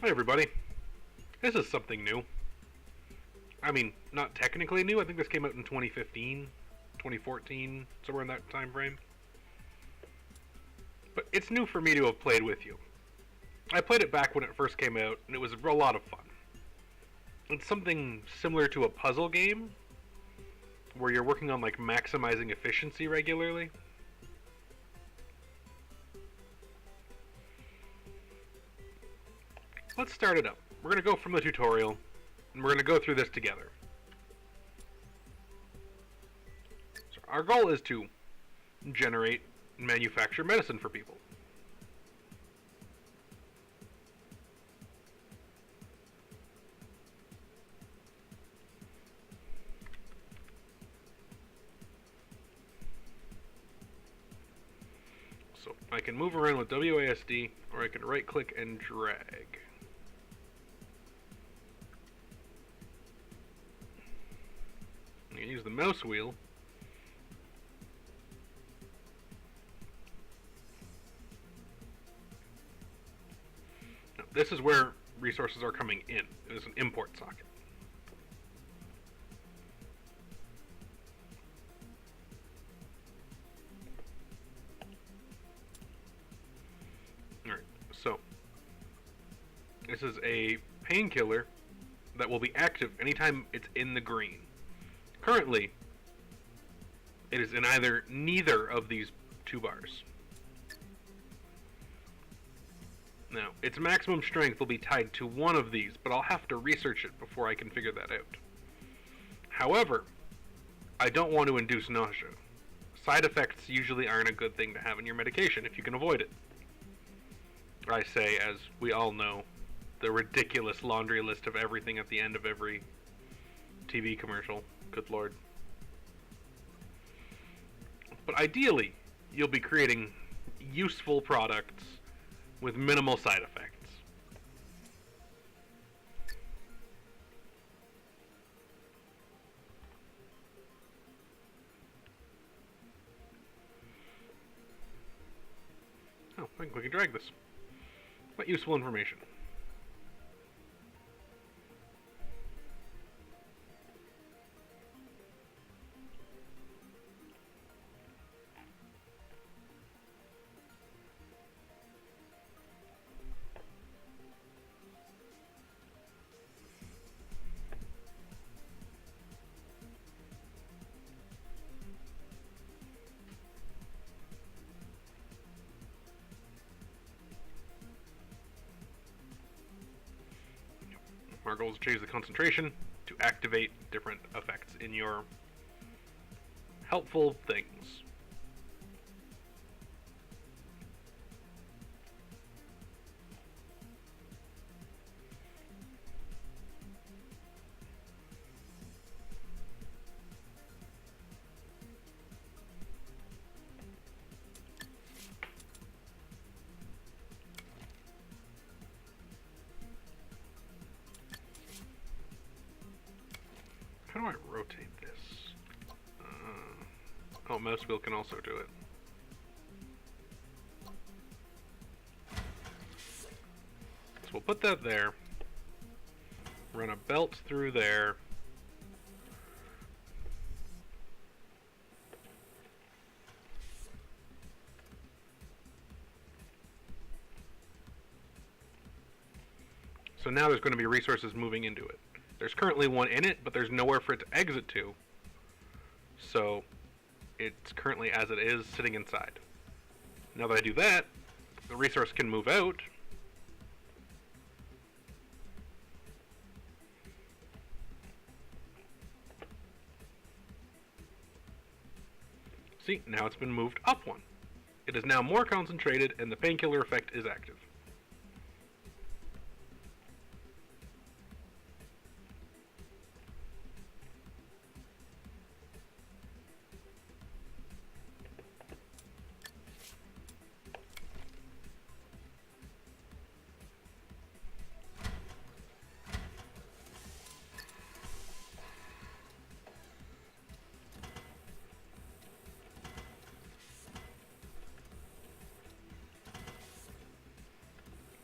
Hi everybody. This is something new. I mean, not technically new. I think this came out in 2015, 2014, somewhere in that time frame. But it's new for me to have played with you. I played it back when it first came out, and it was a lot of fun. It's something similar to a puzzle game, where you're working on like maximizing efficiency regularly. Let's start it up. We're going to go from the tutorial, and we're going to go through this together. So our goal is to generate and manufacture medicine for people. So I can move around with WASD, or I can right click and drag. You can use the mouse wheel now, this is where resources are coming in. It is an import socket. Alright, so this is a painkiller that will be active anytime it's in the green. Currently, it is in neither of these two bars. Now, its maximum strength will be tied to one of these, but I'll have to research it before I can figure that out. However, I don't want to induce nausea. Side effects usually aren't a good thing to have in your medication if you can avoid it. I say, as we all know, the ridiculous laundry list of everything at the end of every TV commercial. Good lord. But ideally, you'll be creating useful products with minimal side effects. Oh, I think we can drag this. What useful information. Our goal is to change the concentration to activate different effects in your helpful things. How do I rotate this? Oh, mouse wheel can also do it. So we'll put that there. Run a belt through there. So now there's going to be resources moving into it. There's currently one in it, but there's nowhere for it to exit to. So it's currently as it is, sitting inside. Now that I do that, the resource can move out. See, now it's been moved up one. It is now more concentrated, and the painkiller effect is active.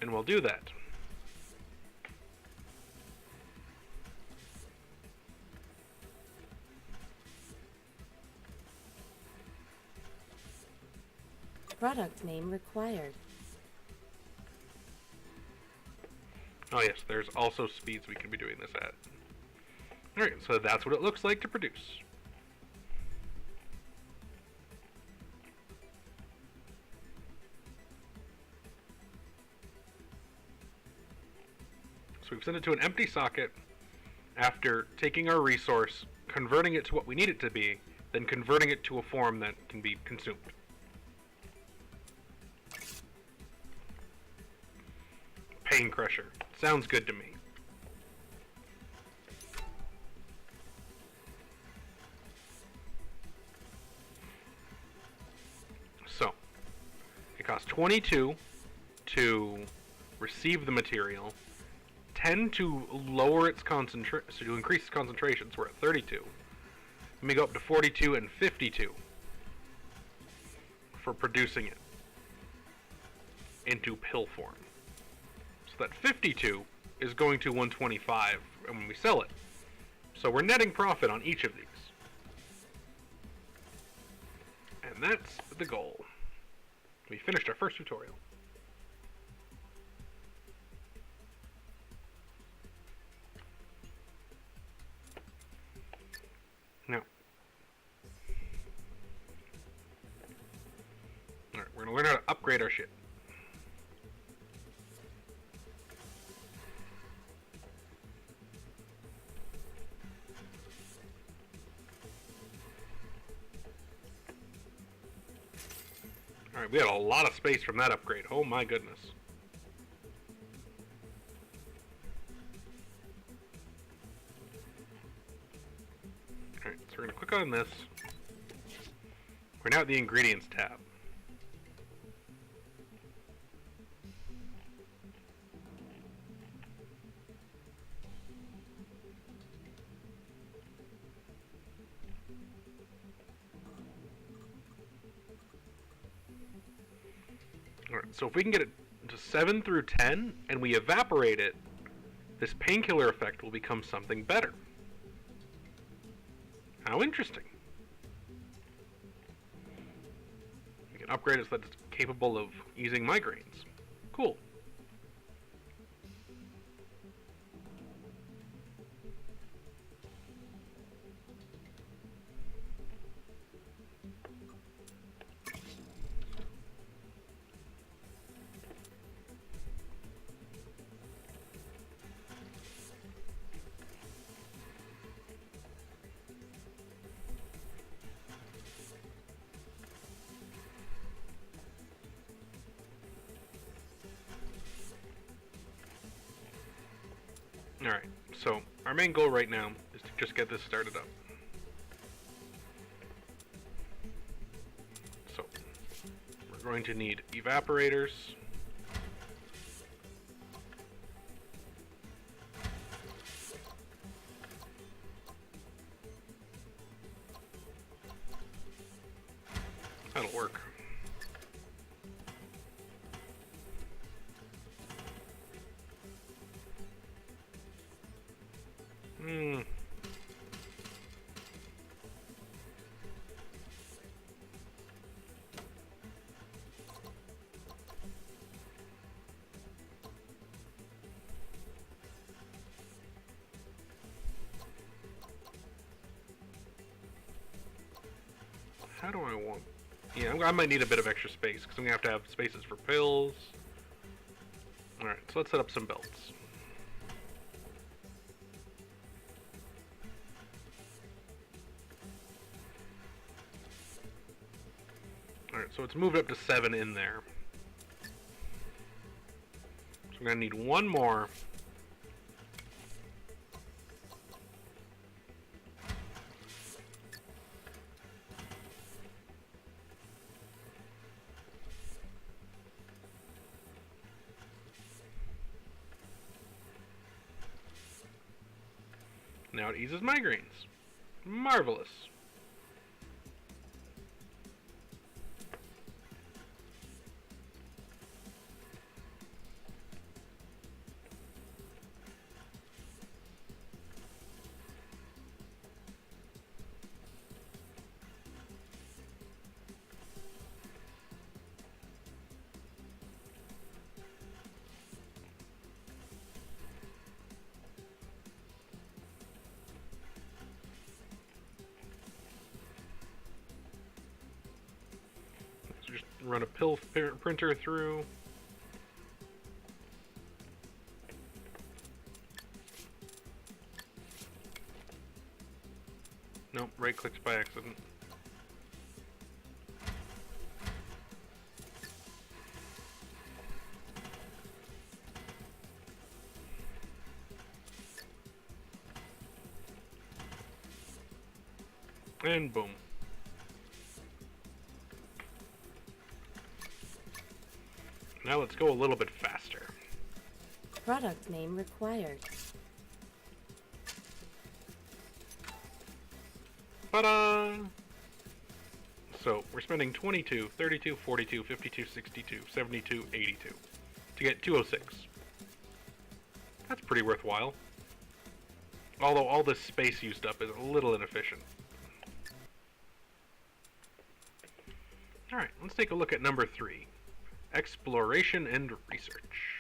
And we'll do that. Product name required. Oh yes, there's also speeds we can be doing this at. Alright, so that's what it looks like to produce. So we've sent it to an empty socket after taking our resource, converting it to what we need it to be, then converting it to a form that can be consumed. Pain Crusher. Sounds good to me. So, it costs 22 to receive the material, 10 to lower its concentration, so to increase its concentrations, we're at 32. Let me go up to 42 and 52 for producing it into pill form. So that 52 is going to 125 when we sell it. So we're netting profit on each of these. And that's the goal. We finished our first tutorial. Now, alright, we're gonna learn how to upgrade our shit. Alright, we had a lot of space from that upgrade. Oh my goodness. Alright, so we're going to click on this. We're now at the Ingredients tab. Alright, so if we can get it to 7 through 10, and we evaporate it, this painkiller effect will become something better. How interesting. We can upgrade it so that it's capable of easing migraines. Cool. Alright, so our main goal right now is to just get this started up. So, we're going to need evaporators. That'll work. How do I want... Yeah, I might need a bit of extra space, because I'm going to have spaces for pills. Alright, so let's set up some belts. Alright, so it's moved up to 7 in there. So I'm going to need one more. Now it eases migraines. Marvelous. run a pill printer through. Nope, right-clicked by accident. And boom. Now let's go a little bit faster. Product name required. Ta-da! So, we're spending 22, 32, 42, 52, 62, 72, 82 to get 206. That's pretty worthwhile. Although all this space used up is a little inefficient. Alright, let's take a look at number 3. Exploration and research.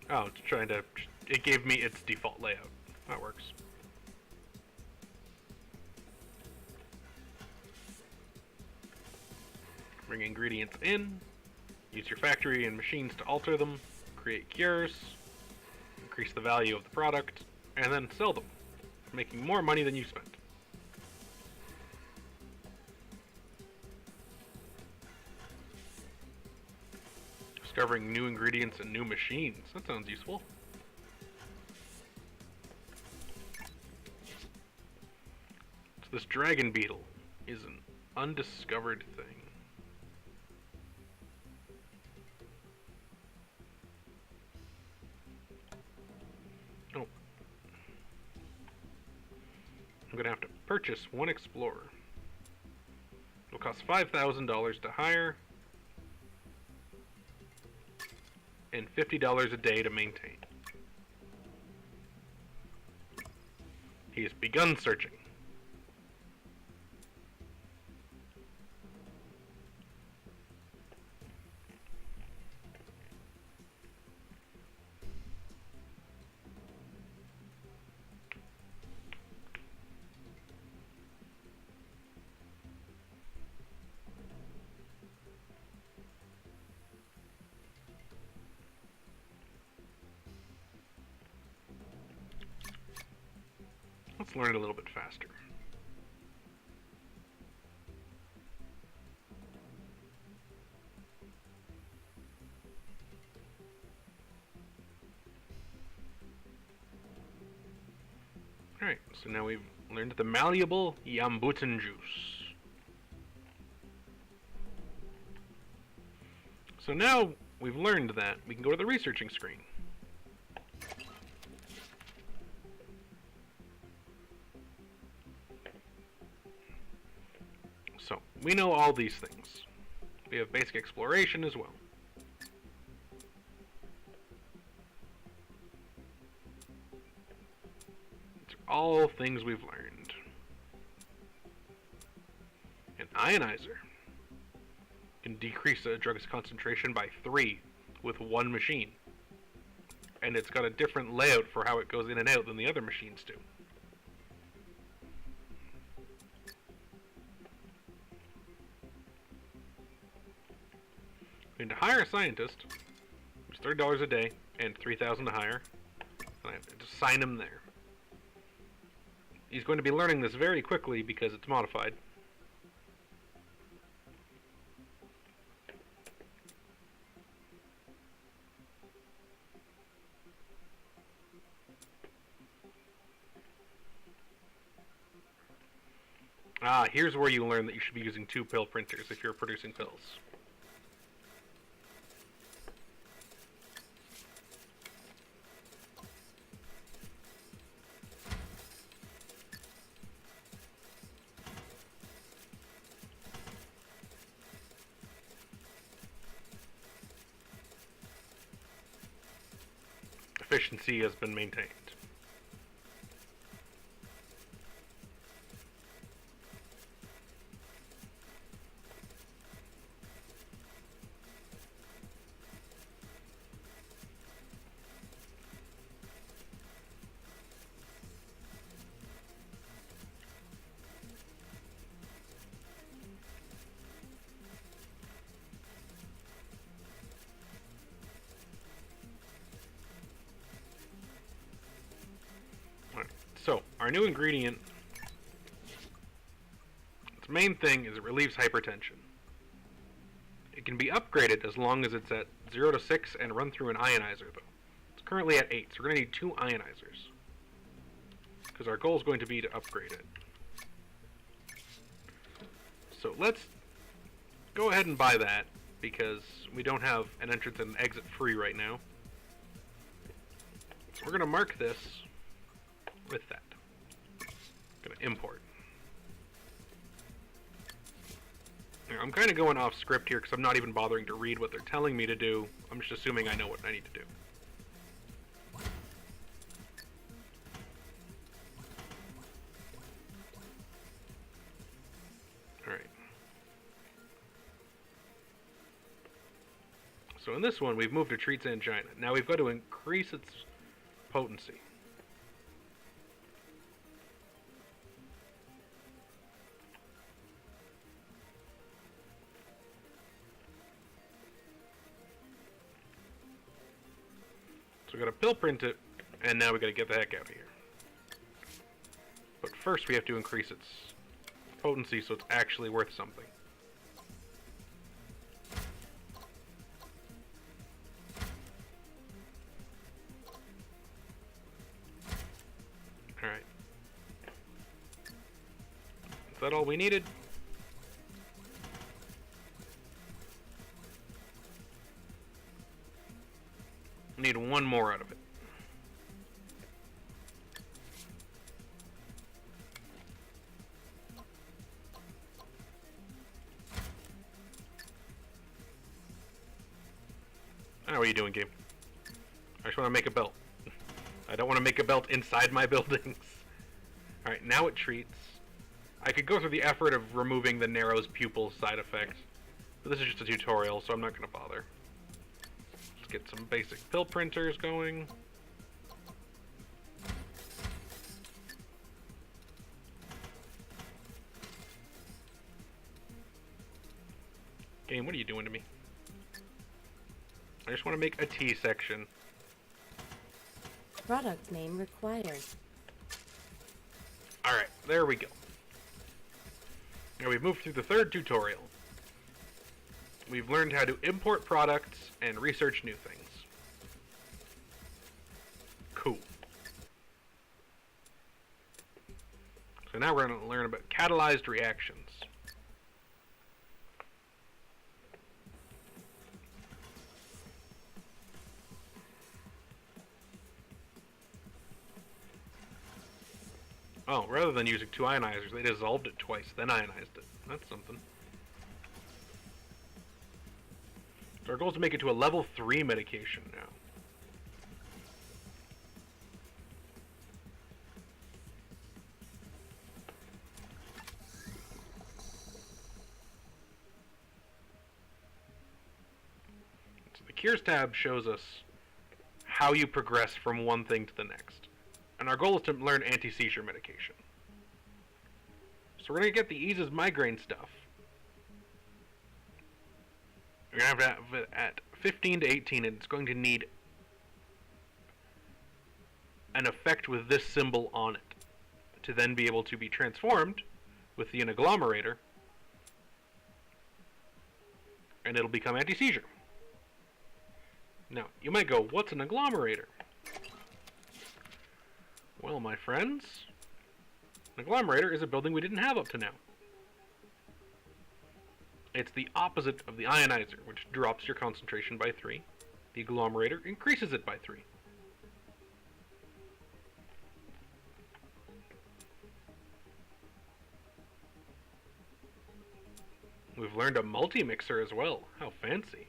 Oh, it's trying to... It gave me its default layout. That works. Bring ingredients in. Use your factory and machines to alter them. Create cures. Increase the value of the product. And then sell them, making more money than you spent. Discovering new ingredients and new machines. That sounds useful. So this dragon beetle is an undiscovered thing. Oh. I'm gonna have to purchase one explorer. It'll cost $5,000 to hire. And $50 a day to maintain. He has begun searching. Let's learn it a little bit faster. Alright, so now we've learned the malleable Yambutan juice. So now we've learned that, we can go to the researching screen. So, we know all these things. We have basic exploration as well. These are all things we've learned. An ionizer can decrease a drug's concentration by 3 with one machine. And it's got a different layout for how it goes in and out than the other machines do. And to hire a scientist, it's $30 a day and $3,000 to hire. And I have to just sign him there. He's going to be learning this very quickly because it's modified. Ah, here's where you learn that you should be using 2 pill printers if you're producing pills. Efficiency has been maintained. our new ingredient, its main thing is it relieves hypertension. It can be upgraded as long as it's at 0 to 6 and run through an ionizer, though. It's currently at 8, so we're going to need 2 ionizers. Because our goal is going to be to upgrade it. So let's go ahead and buy that, because we don't have an entrance and an exit free right now. So we're going to mark this with that. Going to import. Now, I'm kind of going off script here because I'm not even bothering to read what they're telling me to do. I'm just assuming I know what I need to do. Alright. So in this one, we've moved to treats angina. Now we've got to increase its potency. So we gotta pill print it, and now we gotta get the heck out of here. But first we have to increase its potency so it's actually worth something. Alright. Is that all we needed? Need one more out of it. How are you doing, game? I just want to make a belt. I don't want to make a belt inside my buildings. Alright, now it treats. I could go through the effort of removing the Narrow's pupil side effect, but this is just a tutorial, so I'm not going to bother. Get some basic pill printers going. Game, what are you doing to me? I just want to make a T section. Product name required. Alright, there we go. Now we've moved through the third tutorial. We've learned how to import products and research new things. Cool. So now we're going to learn about catalyzed reactions. Oh, rather than using 2 ionizers, they dissolved it twice, then ionized it. That's something. So our goal is to make it to a level 3 medication now. So the Cures tab shows us how you progress from one thing to the next. And our goal is to learn anti-seizure medication. So we're going to get the eases migraine stuff. We're going to have it at 15 to 18, and it's going to need an effect with this symbol on it to then be able to be transformed with the agglomerator, and it'll become anti-seizure. Now, you might go, what's an agglomerator? Well, my friends, an agglomerator is a building we didn't have up to now. It's the opposite of the ionizer, which drops your concentration by 3. The agglomerator increases it by 3. We've learned a multi-mixer as well. How fancy.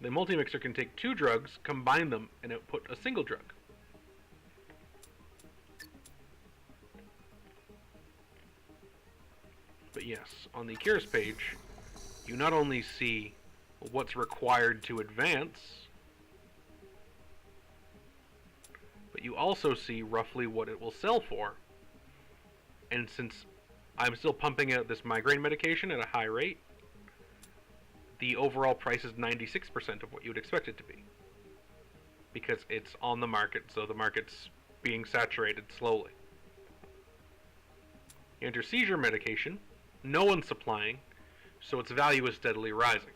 The multi-mixer can take 2 drugs, combine them, and output a single drug. But yes, on the Cures page, you not only see what's required to advance, but you also see roughly what it will sell for. And since I'm still pumping out this migraine medication at a high rate, the overall price is 96% of what you would expect it to be. Because it's on the market, so the market's being saturated slowly. Anti-seizure medication, no one's supplying, so its value is steadily rising.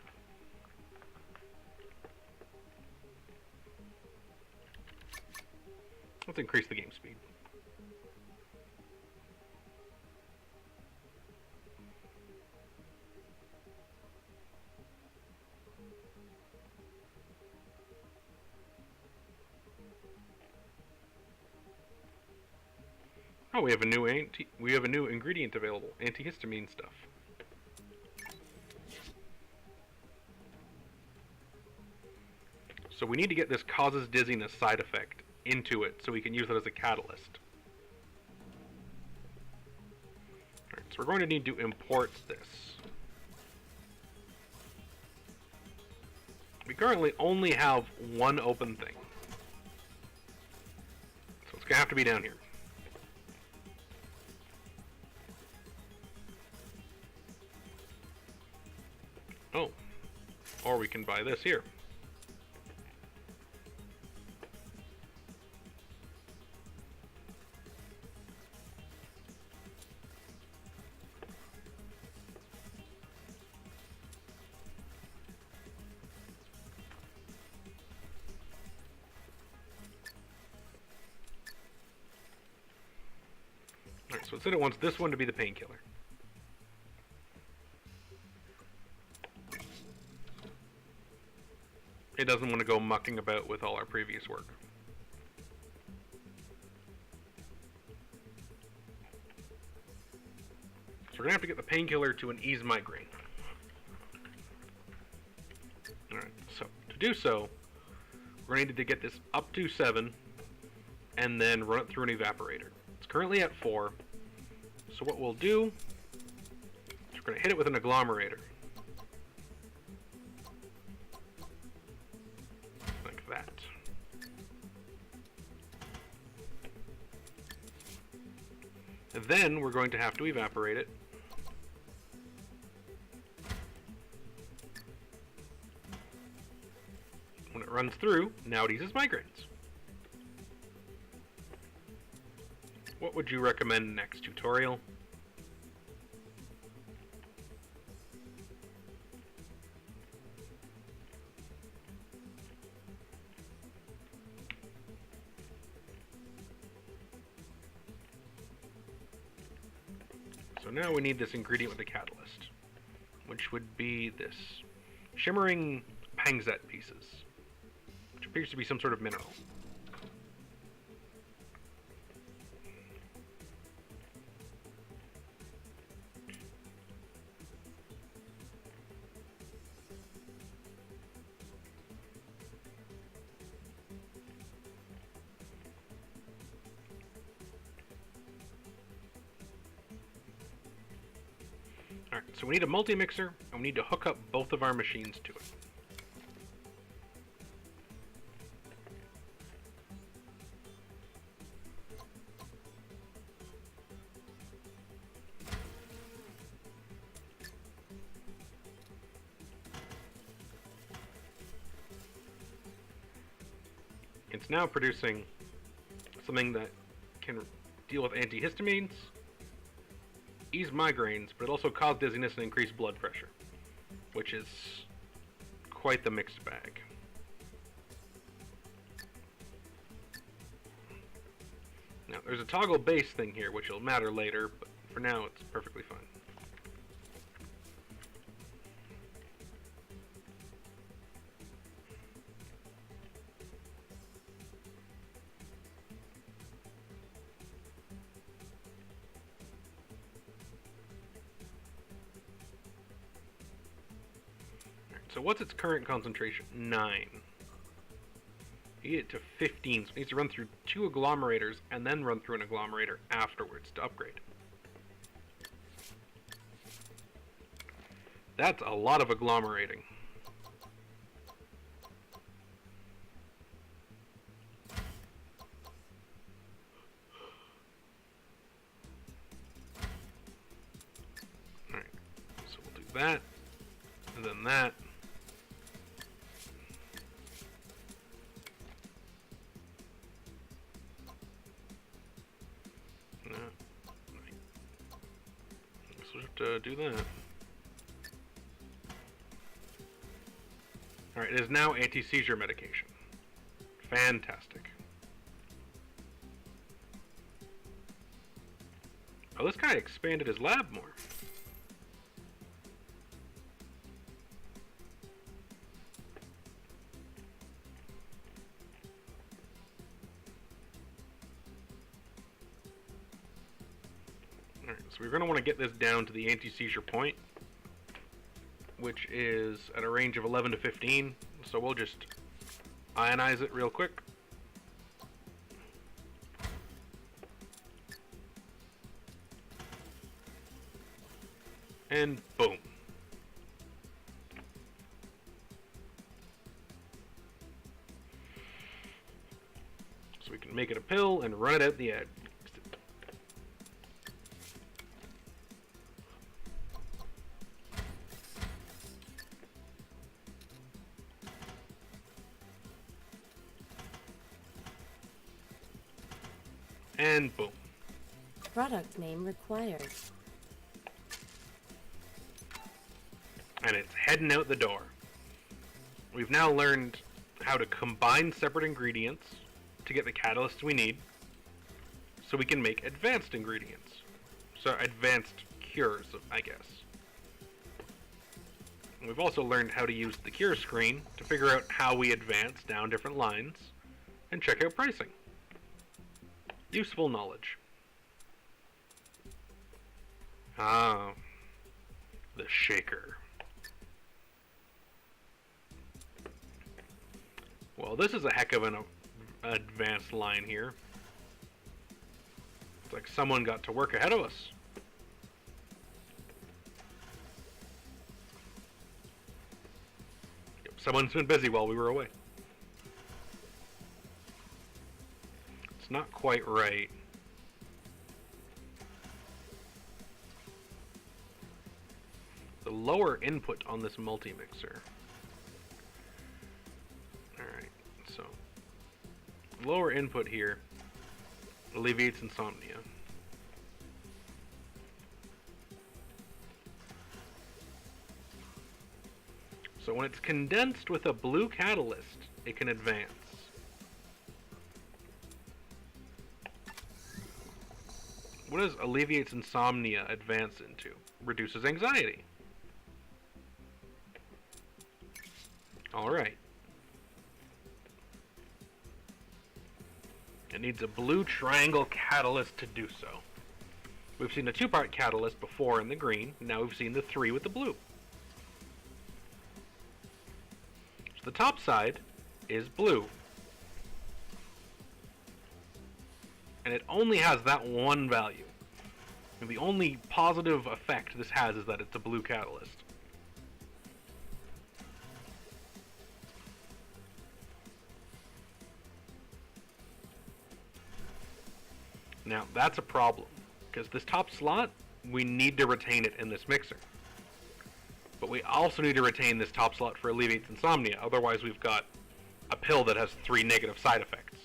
Let's increase the game speed. Oh, we have a new ingredient available, antihistamine stuff. So we need to get this causes dizziness side effect into it so we can use it as a catalyst. Alright, so we're going to need to import this. We currently only have one open thing. So it's going to have to be down here. Oh, or we can buy this here. Alright, so it said it wants this one to be the painkiller. It doesn't want to go mucking about with all our previous work. So we're going to have to get the painkiller to an ease migraine. Alright, so to do so, we're going to need to get this up to 7 and then run it through an evaporator. It's currently at 4. So what we'll do is we're going to hit it with an agglomerator. Like that. And then we're going to have to evaporate it. When it runs through, now it eases migraines. What would you recommend next, tutorial? So now we need this ingredient with the catalyst, which would be this shimmering pangzet pieces, which appears to be some sort of mineral. Alright, so we need a multi-mixer, and we need to hook up both of our machines to it. It's now producing something that can deal with antihistamines, ease migraines, but it also causes dizziness and increase blood pressure, which is quite the mixed bag. Now, there's a toggle base thing here, which will matter later, but for now it's perfectly fine. So what's its current concentration? 9. You get it to 15, so it needs to run through 2 agglomerators and then run through an agglomerator afterwards to upgrade. That's a lot of agglomerating. Alright, so we'll do that, and then that. do that. Alright, it is now anti-seizure medication. Fantastic. Oh, this guy expanded his lab more. Alright, so we're going to want to get this down to the anti-seizure point, which is at a range of 11 to 15, so we'll just ionize it real quick. And boom. So we can make it a pill and run it out the end. And boom. Product name required. And it's heading out the door. We've now learned how to combine separate ingredients to get the catalysts we need, so we can make advanced ingredients. So advanced cures, I guess. And we've also learned how to use the cure screen to figure out how we advance down different lines and check out pricing. Useful knowledge. Ah, the shaker. Well, this is a heck of an advanced line here. It's like someone got to work ahead of us. Yep, someone's been busy while we were away. It's not quite right. The lower input on this multi-mixer. Alright, so lower input here alleviates insomnia. So when it's condensed with a blue catalyst, it can advance. What does alleviates insomnia advance into? Reduces anxiety. Alright. It needs a blue triangle catalyst to do so. We've seen a 2-part catalyst before in the green, now we've seen the 3 with the blue. So the top side is blue. And it only has that one value. And the only positive effect this has is that it's a blue catalyst. Now, that's a problem, because this top slot, we need to retain it in this mixer. But we also need to retain this top slot for alleviates insomnia, otherwise we've got a pill that has 3 negative side effects.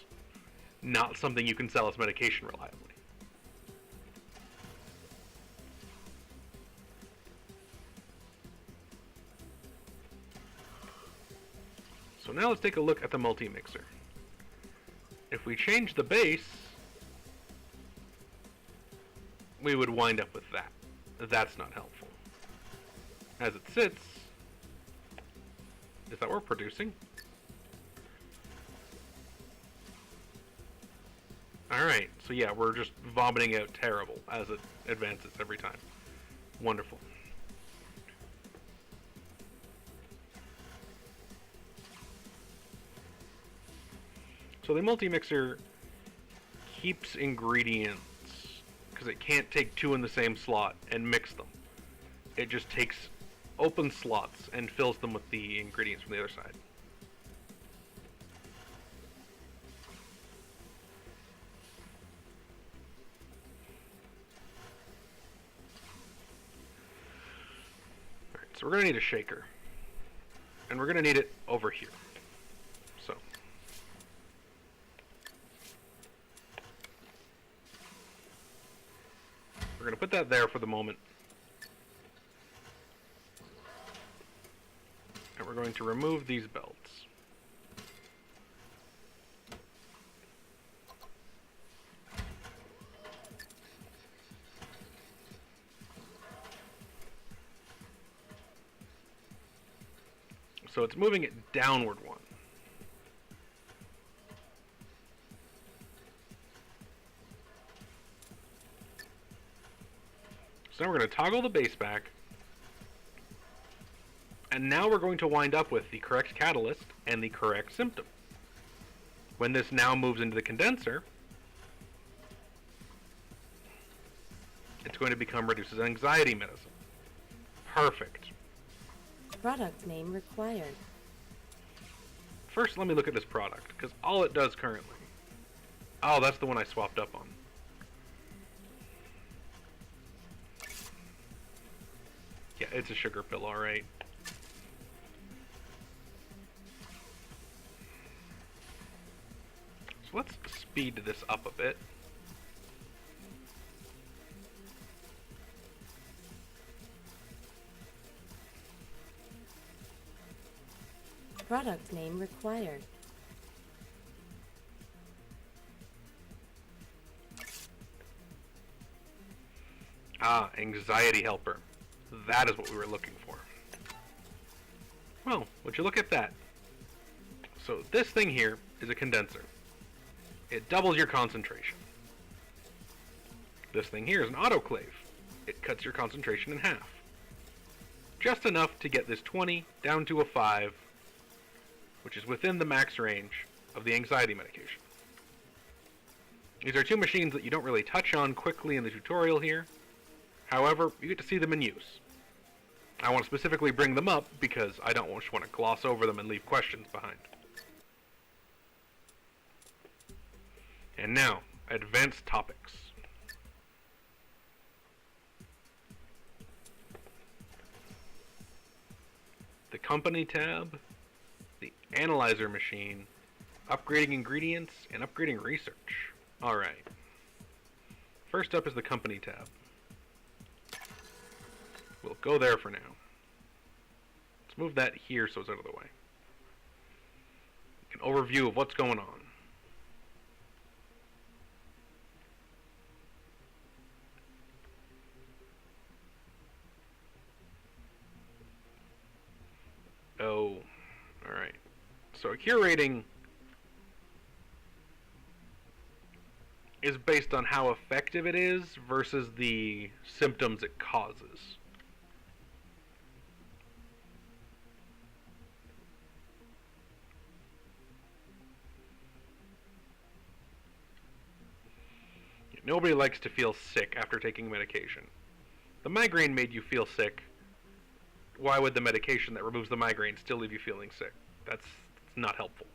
Not something you can sell as medication reliably. So now let's take a look at the multi-mixer. If we change the base, we would wind up with that. That's not helpful. As it sits, is that what we're producing? Alright, so yeah, we're just vomiting out terrible as it advances every time. Wonderful. So the multi-mixer keeps ingredients because it can't take 2 in the same slot and mix them. It just takes open slots and fills them with the ingredients from the other side. Alright, so we're going to need a shaker. And we're going to need it over here. So we're going to put that there for the moment. we're going to remove these belts. So it's moving it downward one. So now we're going to toggle the base back. And now we're going to wind up with the correct catalyst and the correct symptom. When this now moves into the condenser, it's going to become reduces anxiety medicine. Perfect. Product name required. First, let me look at this product, because all it does currently... Oh, that's the one I swapped up on. Yeah, it's a sugar pill, alright. So let's speed this up a bit. Product name required. Ah, anxiety helper. That is what we were looking for. Well, would you look at that? So this thing here is a condenser. It doubles your concentration. This thing here is an autoclave. It cuts your concentration in half. Just enough to get this 20 down to a 5, which is within the max range of the anxiety medication. These are two machines that you don't really touch on quickly in the tutorial here. However, you get to see them in use. I want to specifically bring them up because I don't just want to gloss over them and leave questions behind. And now, advanced topics. The company tab, the analyzer machine, upgrading ingredients, and upgrading research. Alright. First up is the company tab. We'll go there for now. Let's move that here so it's out of the way. An overview of what's going on. Oh, alright. So a cure rating is based on how effective it is versus the symptoms it causes. Nobody likes to feel sick after taking medication. The migraine made you feel sick. Why would the medication that removes the migraine still leave you feeling sick? That's not helpful.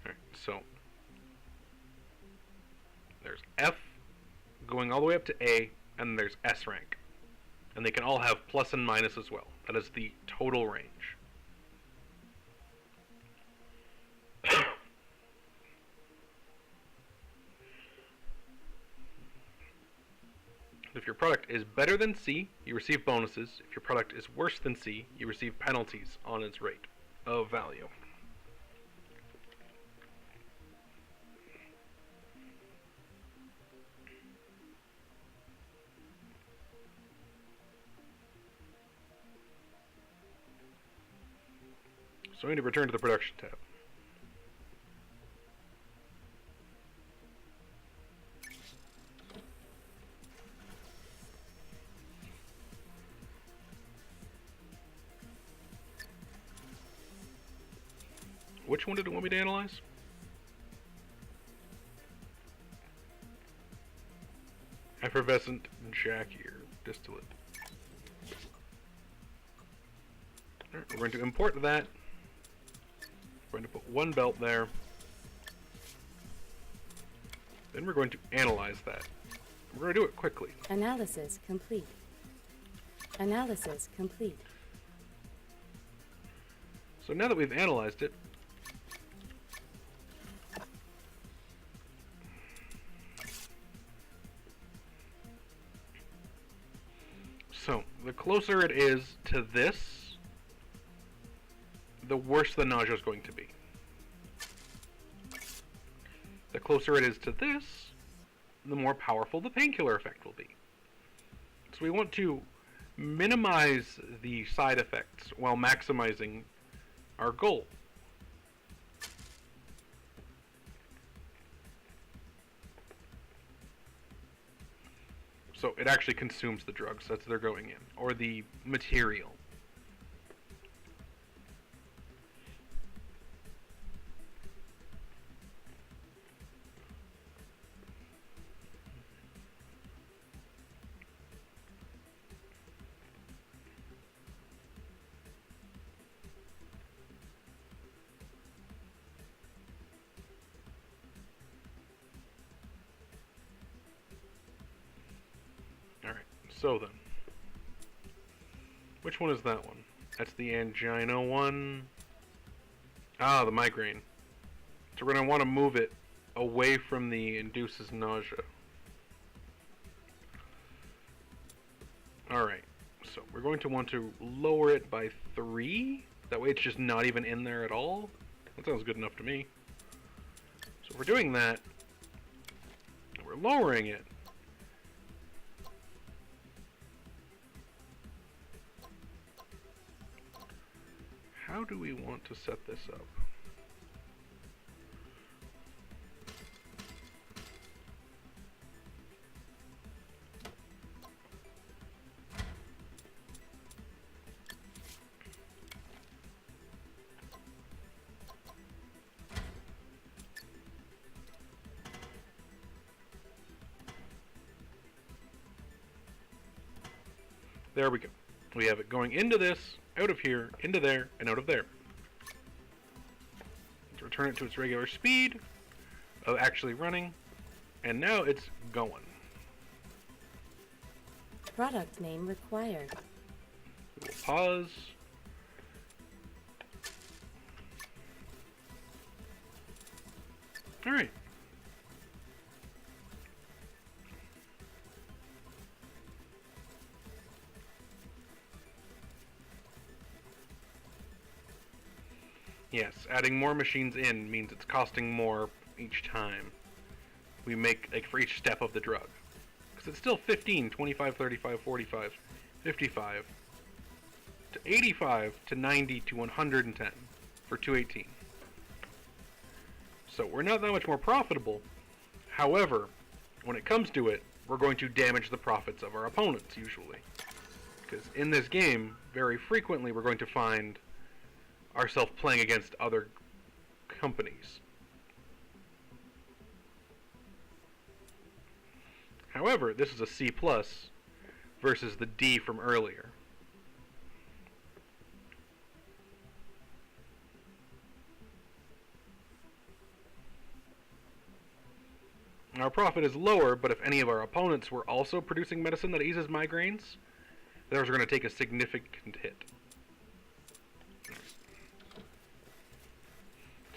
Alright, so there's F going all the way up to A, and there's S rank. And they can all have plus and minus as well. That is the total range. If your product is better than C, you receive bonuses. If your product is worse than C, you receive penalties on its rate of value. So we need to return to the production tab. Which one did it want me to analyze? Effervescent Jackie or distillate. Alright, we're going to import that. We're going to put one belt there. Then we're going to analyze that. We're going to do it quickly. Analysis complete. Analysis complete. So now that we've analyzed it, so the closer it is to this, the worse the nausea is going to be. The closer it is to this, the more powerful the painkiller effect will be. So we want to minimize the side effects while maximizing our goal. So it actually consumes the drugs that they're going in, or the material. So then, which one is that one? That's the angina one. Ah, the migraine. So we're going to want to move it away from the induces nausea. Alright, so we're going to want to lower it by 3. That way it's just not even in there at all. That sounds good enough to me. So if we're doing that, we're lowering it. How do we want to set this up? There we go. We have it going into this, out of here, into there, and out of there. Let's return it to its regular speed of actually running, and now it's going. Product name required. We'll pause. Alright. Yes, adding more machines in means it's costing more each time we make, like, for each step of the drug. Because it's still 15, 25, 35, 45, 55, to 85, to 90, to 110 for 218. So we're not that much more profitable. However, when it comes to it, we're going to damage the profits of our opponents, usually. Because in this game, very frequently we're going to find ourselves playing against other companies. However, this is a C+ versus the D from earlier. Our profit is lower, but if any of our opponents were also producing medicine that eases migraines, theirs are going to take a significant hit.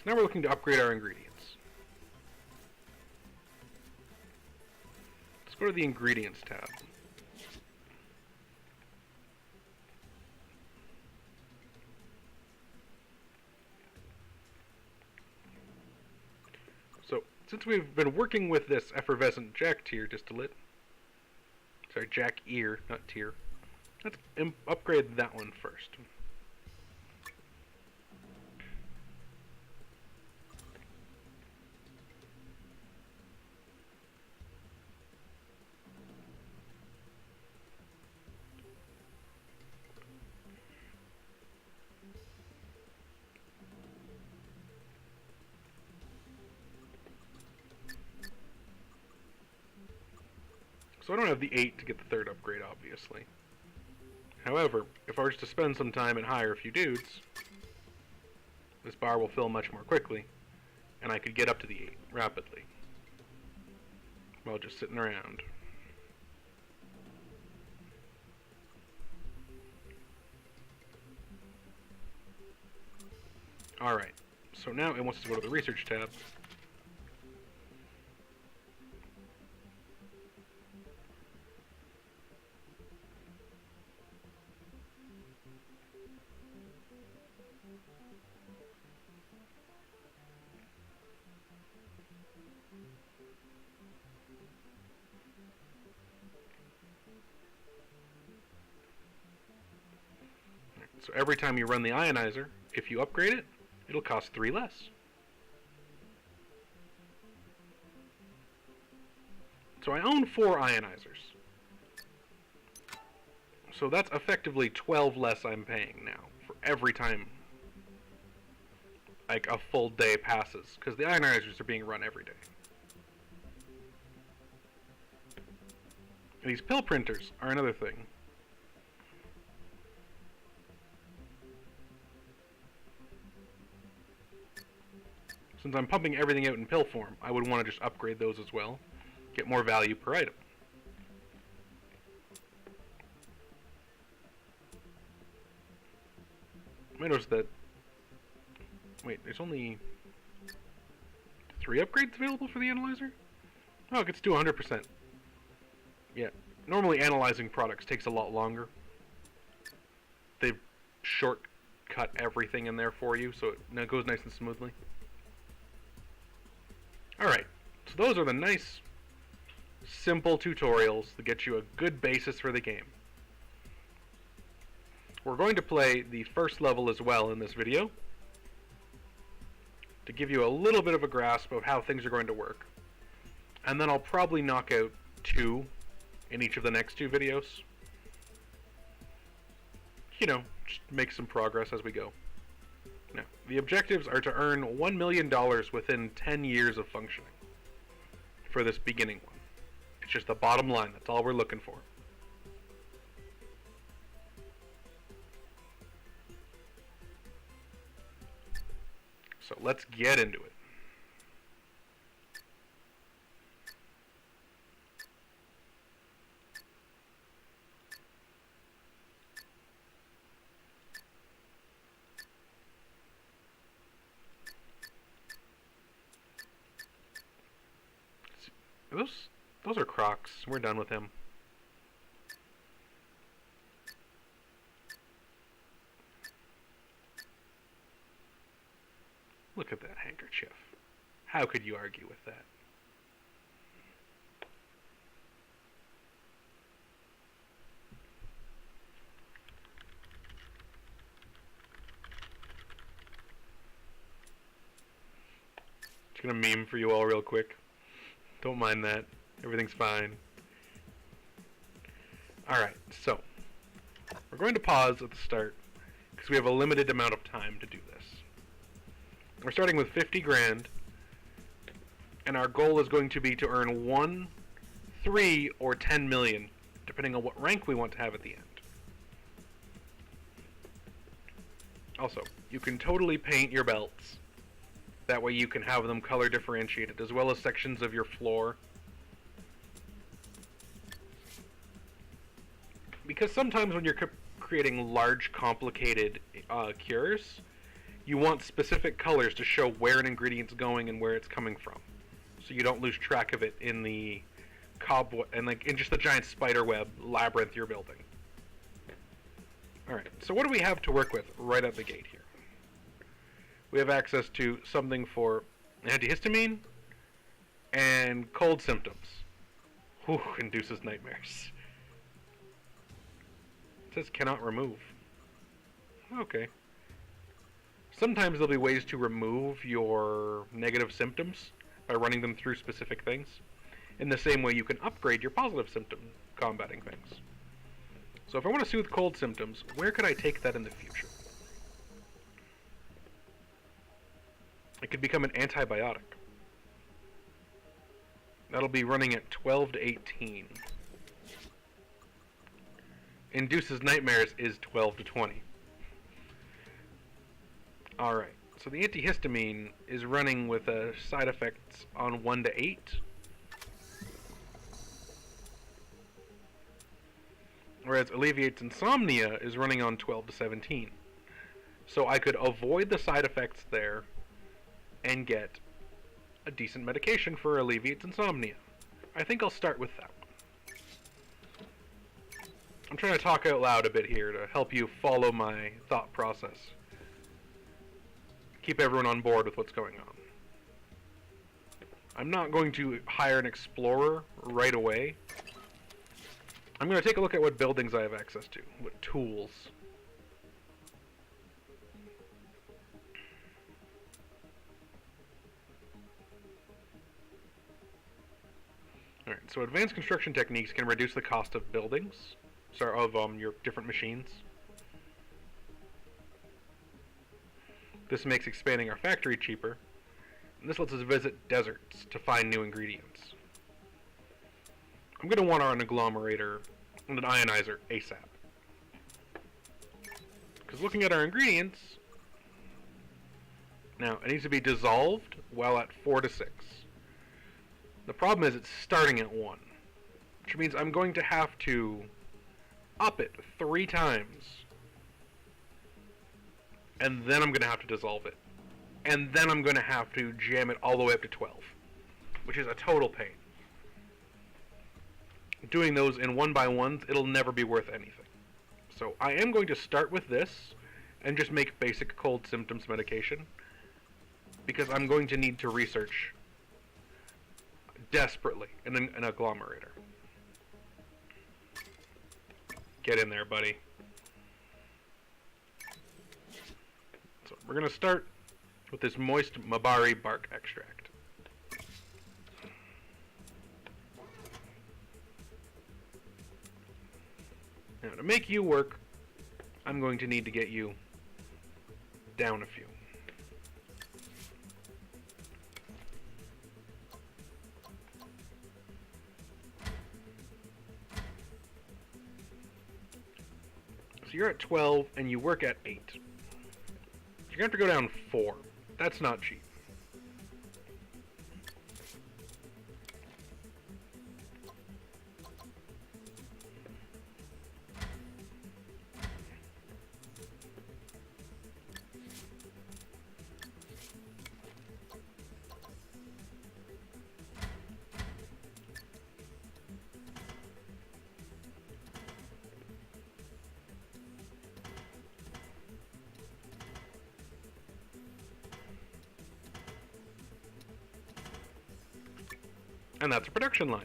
So now we're looking to upgrade our ingredients. Let's go to the Ingredients tab. So, since we've been working with this effervescent Jack tier distillate, sorry, Jack ear, not tier, let's upgrade that one first. So I don't have the 8 to get the third upgrade, obviously. However, if I was to spend some time and hire a few dudes, this bar will fill much more quickly, and I could get up to the 8 rapidly, while just sitting around. Alright, so now it wants to go to the research tab. So every time you run the ionizer, if you upgrade it, it'll cost 3 less. So I own 4 ionizers. So that's effectively 12 less I'm paying now for every time like a full day passes, because the ionizers are being run every day. And these pill printers are another thing. Since I'm pumping everything out in pill form, I would want to just upgrade those as well. Get more value per item. I noticed that... Wait, there's only 3 upgrades available for the analyzer? Oh, it gets to 100%. Yeah, normally analyzing products takes a lot longer. They've shortcut everything in there for you, so it goes nice and smoothly. Alright, so those are the nice, simple tutorials that get you a good basis for the game. We're going to play the first level as well in this video, to give you a little bit of a grasp of how things are going to work. And then I'll probably knock out 2 in each of the next 2 videos. You know, just make some progress as we go. Now, the objectives are to earn $1 million within 10 years of functioning for this beginning one. It's just the bottom line, that's all we're looking for. So let's get into it. Those are Crocs. We're done with him. Look at that handkerchief. How could you argue with that? Just gonna meme for you all real quick. Don't mind that. Everything's fine. Alright, so we're going to pause at the start because we have a limited amount of time to do this. We're starting with 50 grand, and our goal is going to be to earn 1, 3, or 10 million, depending on what rank we want to have at the end. Also, you can totally paint your belts. That way you can have them color differentiated, as well as sections of your floor. Because sometimes when you're creating large, complicated cures, you want specific colors to show where an ingredient's going and where it's coming from, so you don't lose track of it in the cobweb and in just the giant spider web labyrinth you're building. Alright, so what do we have to work with right out the gate here? We have access to something for antihistamine and cold symptoms. Whew, induces nightmares. It says cannot remove. Okay. Sometimes there'll be ways to remove your negative symptoms by running them through specific things. In the same way you can upgrade your positive symptom combating things. So if I want to soothe cold symptoms, where could I take that in the future? It could become an antibiotic. That'll be running at 12 to 18. Induces nightmares is 12 to 20. Alright, so the antihistamine is running with side effects on 1 to 8. Whereas alleviates insomnia is running on 12 to 17. so I could avoid the side effects there and get a decent medication for alleviates insomnia. I think I'll start with that one. I'm trying to talk out loud a bit here to help you follow my thought process. Keep everyone on board with what's going on. I'm not going to hire an explorer right away. I'm going to take a look at what buildings I have access to, what tools. Alright, so advanced construction techniques can reduce the cost of buildings, of your different machines. This makes expanding our factory cheaper, and this lets us visit deserts to find new ingredients. I'm going to want an agglomerator and an ionizer ASAP. Because looking at our ingredients, now it needs to be dissolved while at 4 to 6. The problem is it's starting at 1, which means I'm going to have to up it 3 times, and then I'm going to have to dissolve it, and then I'm going to have to jam it all the way up to 12, which is a total pain. Doing those in 1x1s, it'll never be worth anything. So I am going to start with this and just make basic cold symptoms medication, because I'm going to need to research desperately an agglomerator. Get in there, buddy. So we're going to start with this moist Mabari bark extract. Now, to make you work, I'm going to need to get you down a few. So you're at 12 and you work at 8. You're going to have to go down 4. That's not cheap. And that's a production line.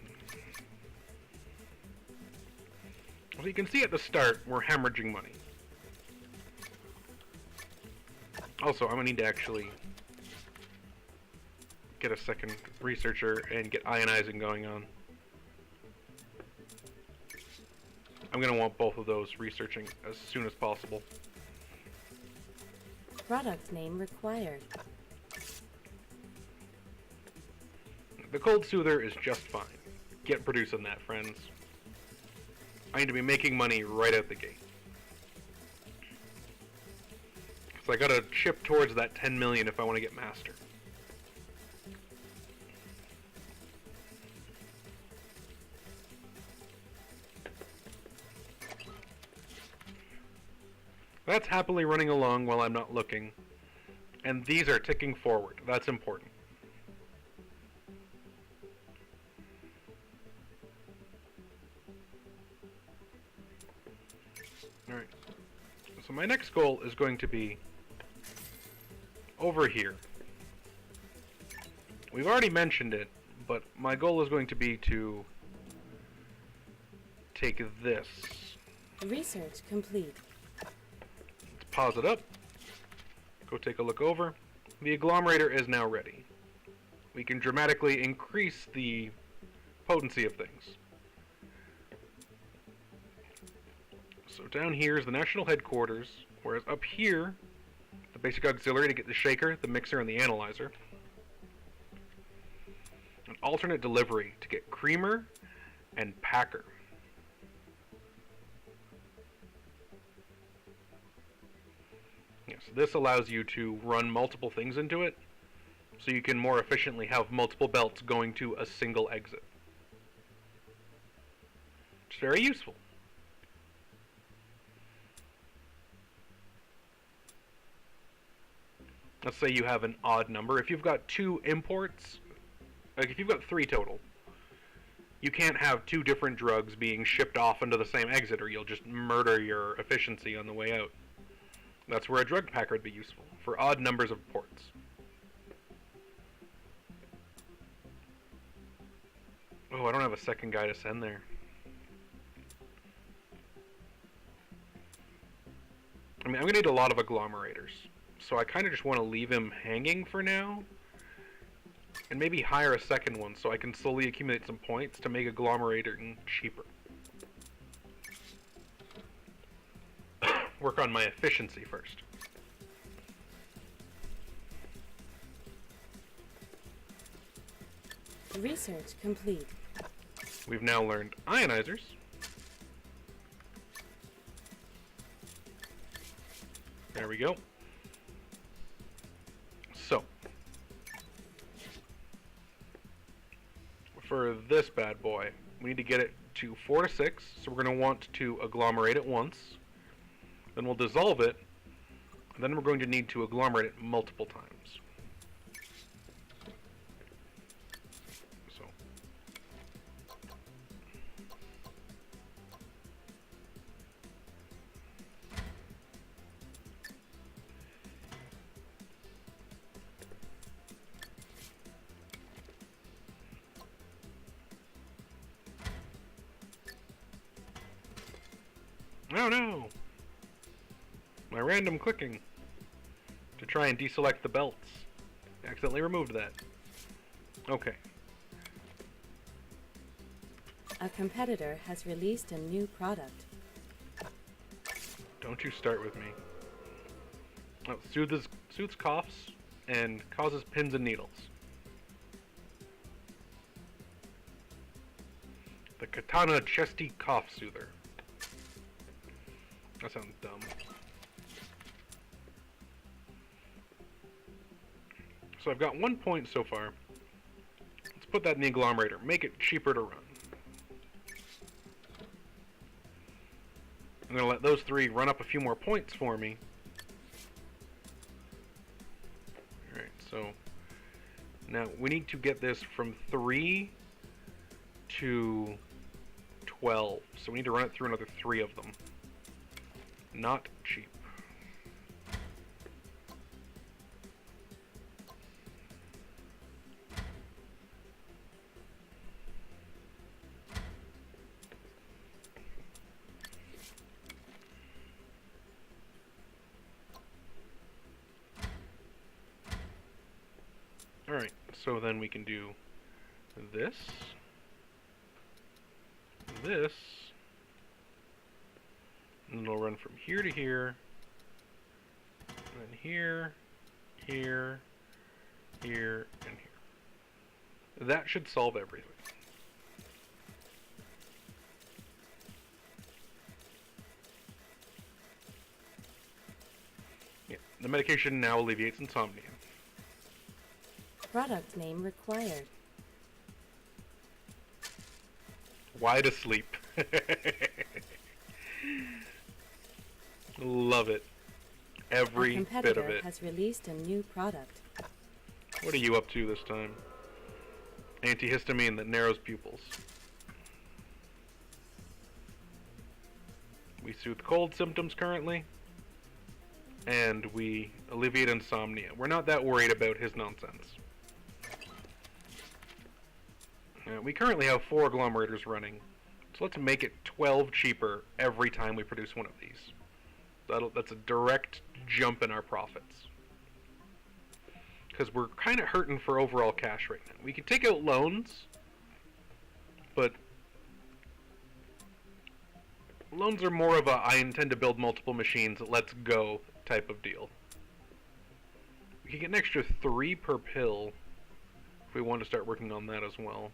So you can see at the start, we're hemorrhaging money. Also, I'm going to need to actually get a second researcher and get ionizing going on. I'm going to want both of those researching as soon as possible. Product name required. The cold soother is just fine. Get producing that, friends. I need to be making money right out the gate. So I gotta chip towards that 10 million if I want to get master. That's happily running along while I'm not looking. And these are ticking forward. That's important. Alright, so my next goal is going to be over here. We've already mentioned it, but my goal is going to be to take this. Research complete. Let's pause it up. Go take a look over. The agglomerator is now ready. We can dramatically increase the potency of things. So down here is the national headquarters, whereas up here, the basic auxiliary to get the shaker, the mixer, and the analyzer. An alternate delivery to get creamer and packer. Yes, this allows you to run multiple things into it, so you can more efficiently have multiple belts going to a single exit. It's very useful. let's say you have an odd number. If you've got 2 imports, like if you've got 3 total, you can't have 2 different drugs being shipped off into the same exit, or you'll just murder your efficiency on the way out. That's where a drug packer would be useful, for odd numbers of ports. Oh, I don't have a second guy to send there. I mean, I'm going to need a lot of agglomerators, so I kind of just want to leave him hanging for now, and maybe hire a second one so I can slowly accumulate some points to make agglomerating cheaper. Work on my efficiency first. Research complete. We've now learned ionizers. There we go. So, for this bad boy, we need to get it to 4 to 6, so we're going to want to agglomerate it once. Then we'll dissolve it, and then we're going to need to agglomerate it multiple times. So, oh no! My random clicking to try and deselect the belts. Accidentally removed that. Okay. A competitor has released a new product. Don't you start with me. Oh, soothes coughs and causes pins and needles. The Katana Chesty Cough Soother. That sounds dumb. So I've got 1 point so far. Let's put that in the agglomerator. Make it cheaper to run. I'm going to let those 3 run up a few more points for me. Alright, so now we need to get this from 3 to 12. So we need to run it through another 3 of them. Not cheap. Alright, so then we can do this, this, and it'll run from here to here, and then here, here, here, and here. That should solve everything. Yeah, the medication now alleviates insomnia. Product name required. Why to sleep? Love it. Every bit of competitor it. has released a new product. What are you up to this time? Antihistamine that narrows pupils. We soothe cold symptoms currently, and we alleviate insomnia. We're not that worried about his nonsense. We currently have 4 agglomerators running, so let's make it 12 cheaper every time we produce one of these. That's a direct jump in our profits. Because we're kind of hurting for overall cash right now. We can take out loans, but loans are more of a I intend to build multiple machines, let's go type of deal. We can get an extra 3 per pill if we want to start working on that as well.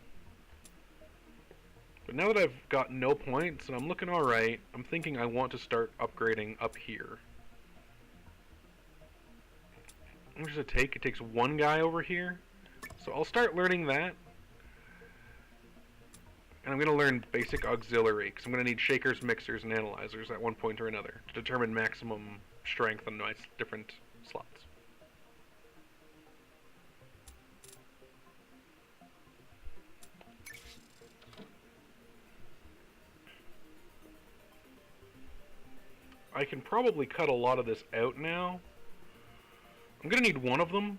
But now that I've got no points and I'm looking alright, I'm thinking I want to start upgrading up here. How much does it take? It takes 1 guy over here. So I'll start learning that. And I'm going to learn basic auxiliary, because I'm going to need shakers, mixers, and analyzers at one point or another to determine maximum strength on my different slots. I can probably cut a lot of this out now. I'm gonna need one of them.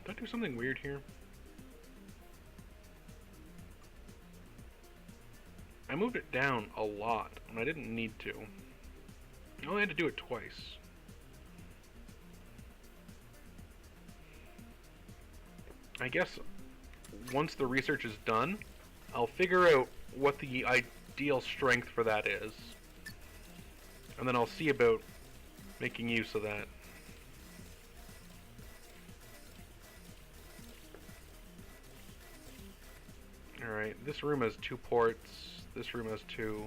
Did I do something weird here? I moved it down a lot, and I didn't need to. I only had to do it twice. I guess once the research is done, I'll figure out what the ideal strength for that is. And then I'll see about making use of that. Alright, this room has 2 ports. This room has 2.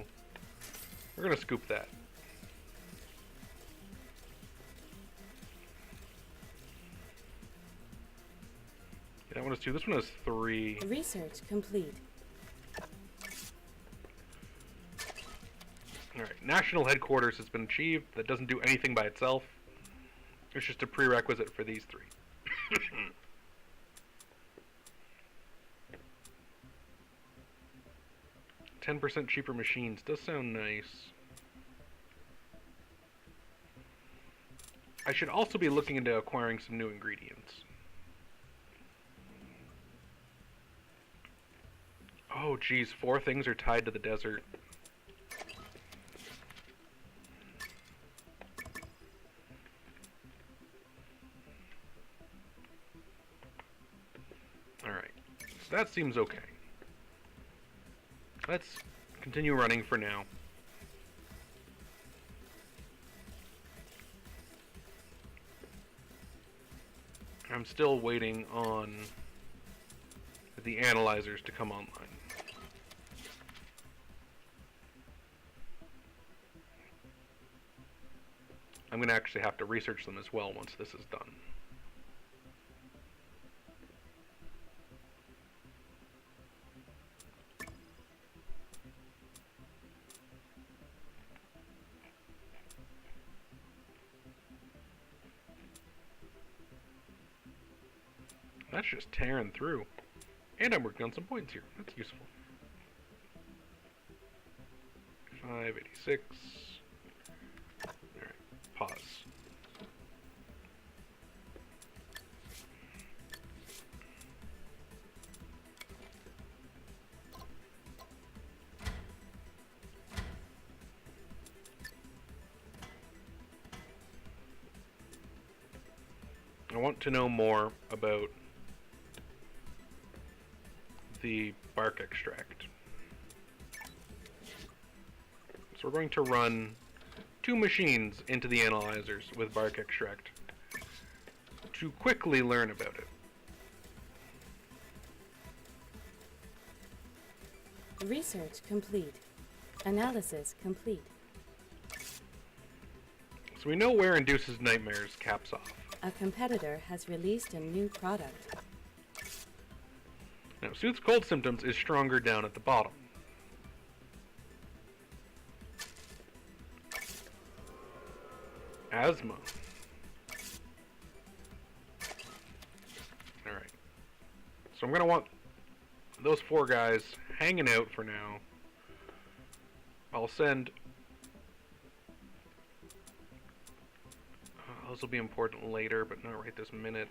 We're gonna scoop that. That one has 2. This one has 3. Research complete. Alright, national headquarters has been achieved. That doesn't do anything by itself. It's just a prerequisite for these 3. 10% cheaper machines does sound nice. I should also be looking into acquiring some new ingredients. Oh geez, 4 things are tied to the desert. Alright, so that seems okay. Let's continue running for now. I'm still waiting on the analyzers to come online. I'm going to actually have to research them as well once this is done. That's just tearing through. And I'm working on some points here. That's useful. 586. Alright, pause. I want to know more about the bark extract. So we're going to run 2 machines into the analyzers with bark extract to quickly learn about it. Research complete. Analysis complete. So we know where induces nightmares caps off. A competitor has released a new product. Now, soothes cold symptoms is stronger down at the bottom. Asthma. Alright. So I'm going to want those 4 guys hanging out for now. I'll send... those will be important later, but not right this minute.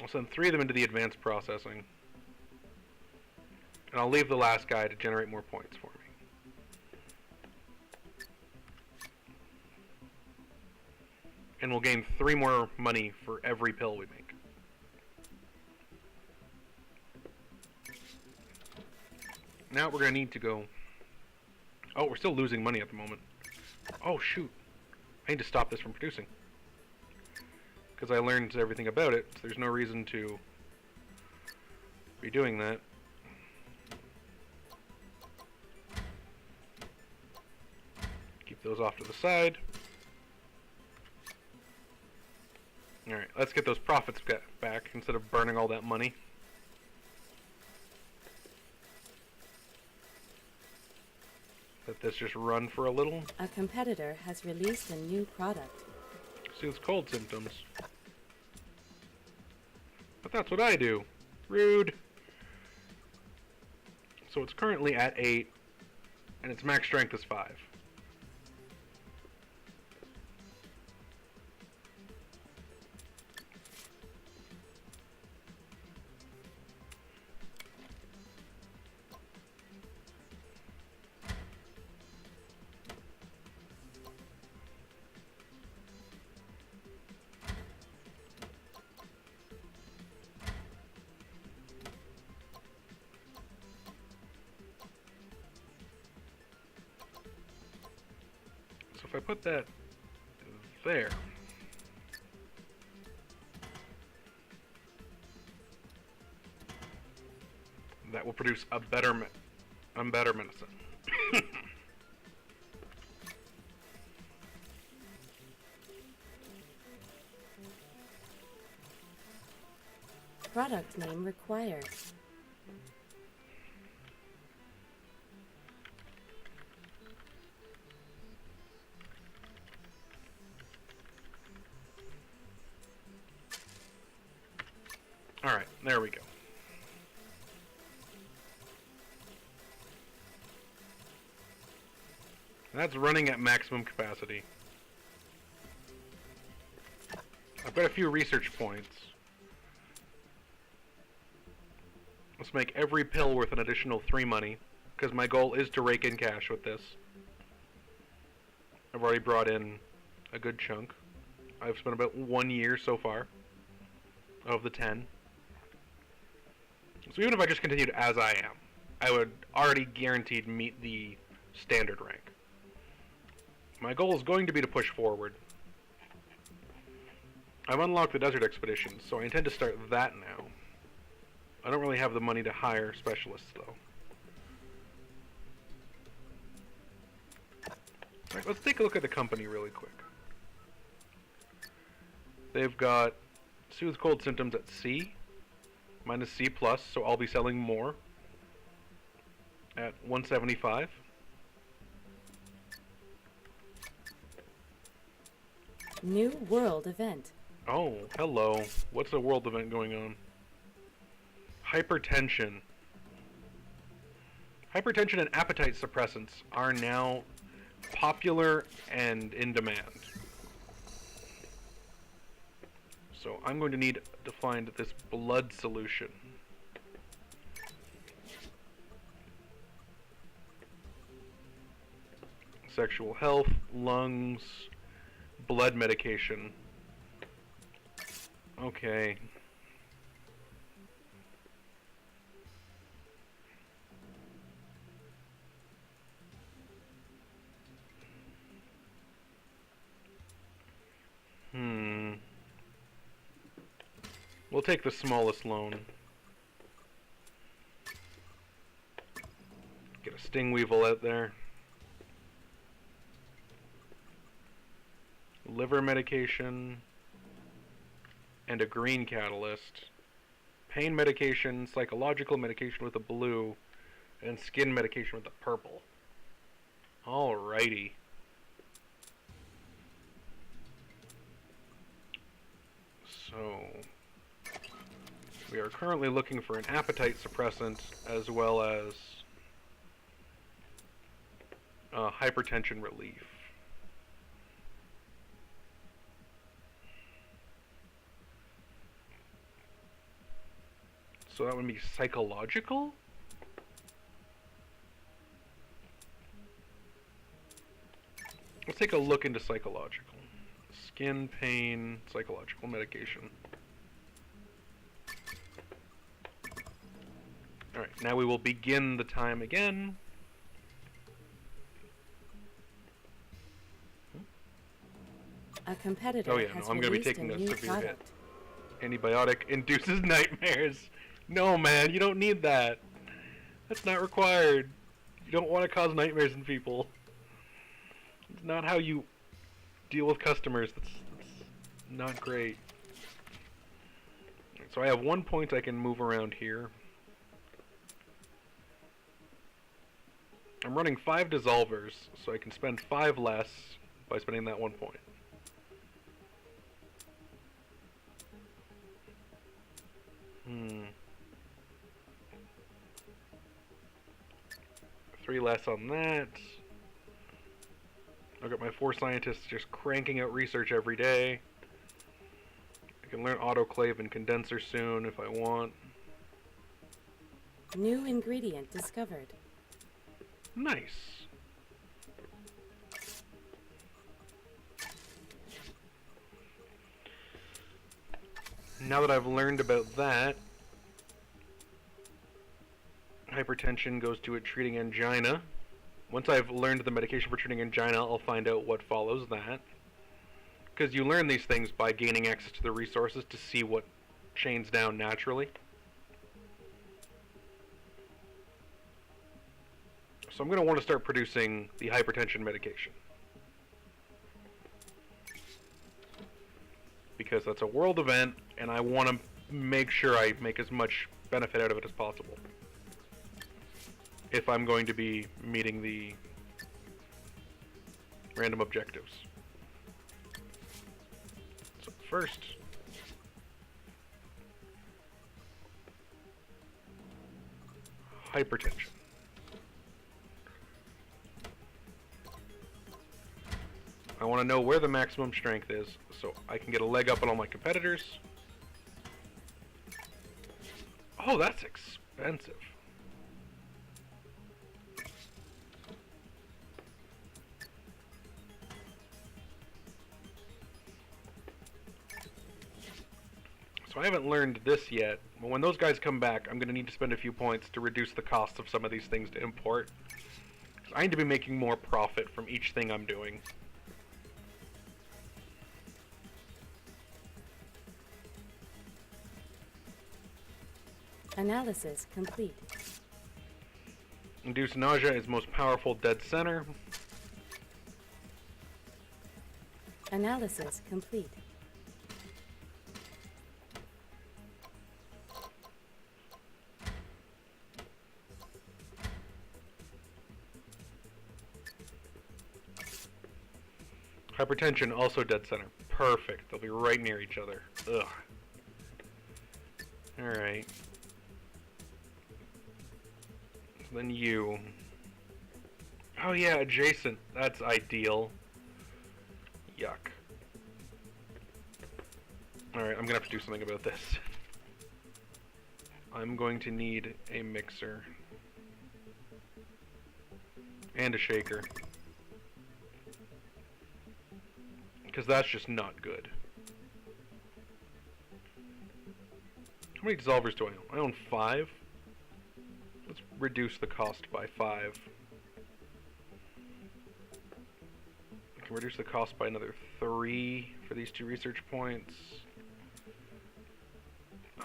I'll send 3 of them into the advanced processing. And I'll leave the last guy to generate more points for me. And we'll gain 3 more money for every pill we make. Now we're going to need to go... Oh, we're still losing money at the moment. Oh, shoot. I need to stop this from producing. Because I learned everything about it, so there's no reason to be doing that. Keep those off to the side. Alright, let's get those profits back instead of burning all that money. Let this just run for a little. A competitor has released a new product. Soothes cold symptoms. But that's what I do. Rude. So it's currently at 8, and its max strength is 5. If I put that there, that will produce a better medicine. Product name required. Alright, there we go. That's running at maximum capacity. I've got a few research points. Let's make every pill worth an additional 3 money, because my goal is to rake in cash with this. I've already brought in a good chunk. I've spent about 1 year so far of the 10. So even if I just continued as I am, I would already guaranteed meet the standard rank. My goal is going to be to push forward. I've unlocked the desert expedition, so I intend to start that now. I don't really have the money to hire specialists, though. Alright, let's take a look at the company really quick. They've got Soothe Cold Symptoms at C, minus C+, so I'll be selling more at 175. New world event. Oh, hello. What's a world event going on? Hypertension. Hypertension and appetite suppressants are now popular and in demand. So I'm going to need to find this blood solution. Sexual health, lungs, blood medication. Okay. We'll take the smallest loan. Get a sting weevil out there. Liver medication. And a green catalyst. Pain medication, psychological medication with a blue, and skin medication with a purple. Alrighty. So, we are currently looking for an appetite suppressant as well as hypertension relief. So that would be psychological? Let's take a look into psychological. Skin pain, psychological medication. Alright, now we will begin the time again. A competitor Oh yeah, has no, I'm going to be released taking a a new severe product. hit. Antibiotic induces nightmares. No, man, you don't need that. That's not required. You don't want to cause nightmares in people. It's not how you deal with customers. That's not great. So I have 1 point I can move around here. I'm running 5 dissolvers, so I can spend 5 less by spending that 1 point. Hmm. 3 less on that. I've got my 4 scientists just cranking out research every day. I can learn autoclave and condenser soon if I want. New ingredient discovered. Nice. Now that I've learned about that, hypertension goes to it treating angina. Once I've learned the medication for treating angina, I'll find out what follows that. Because you learn these things by gaining access to the resources to see what chains down naturally. So I'm going to want to start producing the hypertension medication. Because that's a world event, and I want to make sure I make as much benefit out of it as possible. If I'm going to be meeting the random objectives. So first, hypertension. I want to know where the maximum strength is, so I can get a leg up on all my competitors. Oh, that's expensive. So I haven't learned this yet, but when those guys come back, I'm going to need to spend a few points to reduce the cost of some of these things to import. I need to be making more profit from each thing I'm doing. Analysis complete. Induce nausea is most powerful dead center. Analysis complete. Hypertension, also dead center. Perfect. They'll be right near each other. Ugh. Alright. So then you. Oh yeah, adjacent. That's ideal. Yuck. Alright, I'm gonna have to do something about this. I'm going to need a mixer. And a shaker. Because that's just not good. How many dissolvers do I own? I own 5. Let's reduce the cost by 5. I can reduce the cost by another 3 for these 2 research points.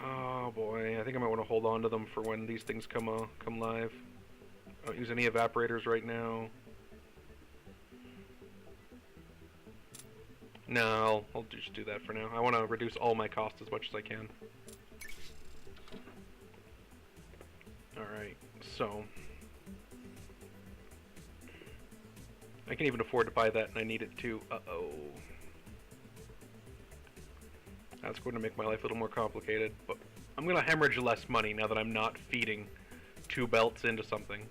Oh boy, I think I might want to hold on to them for when these things come live. I don't use any evaporators right now. No, I'll just do that for now. I want to reduce all my costs as much as I can. Alright, so I can even afford to buy that, and I need it too. Uh-oh. That's going to make my life a little more complicated, but I'm going to hemorrhage less money now that I'm not feeding 2 belts into something.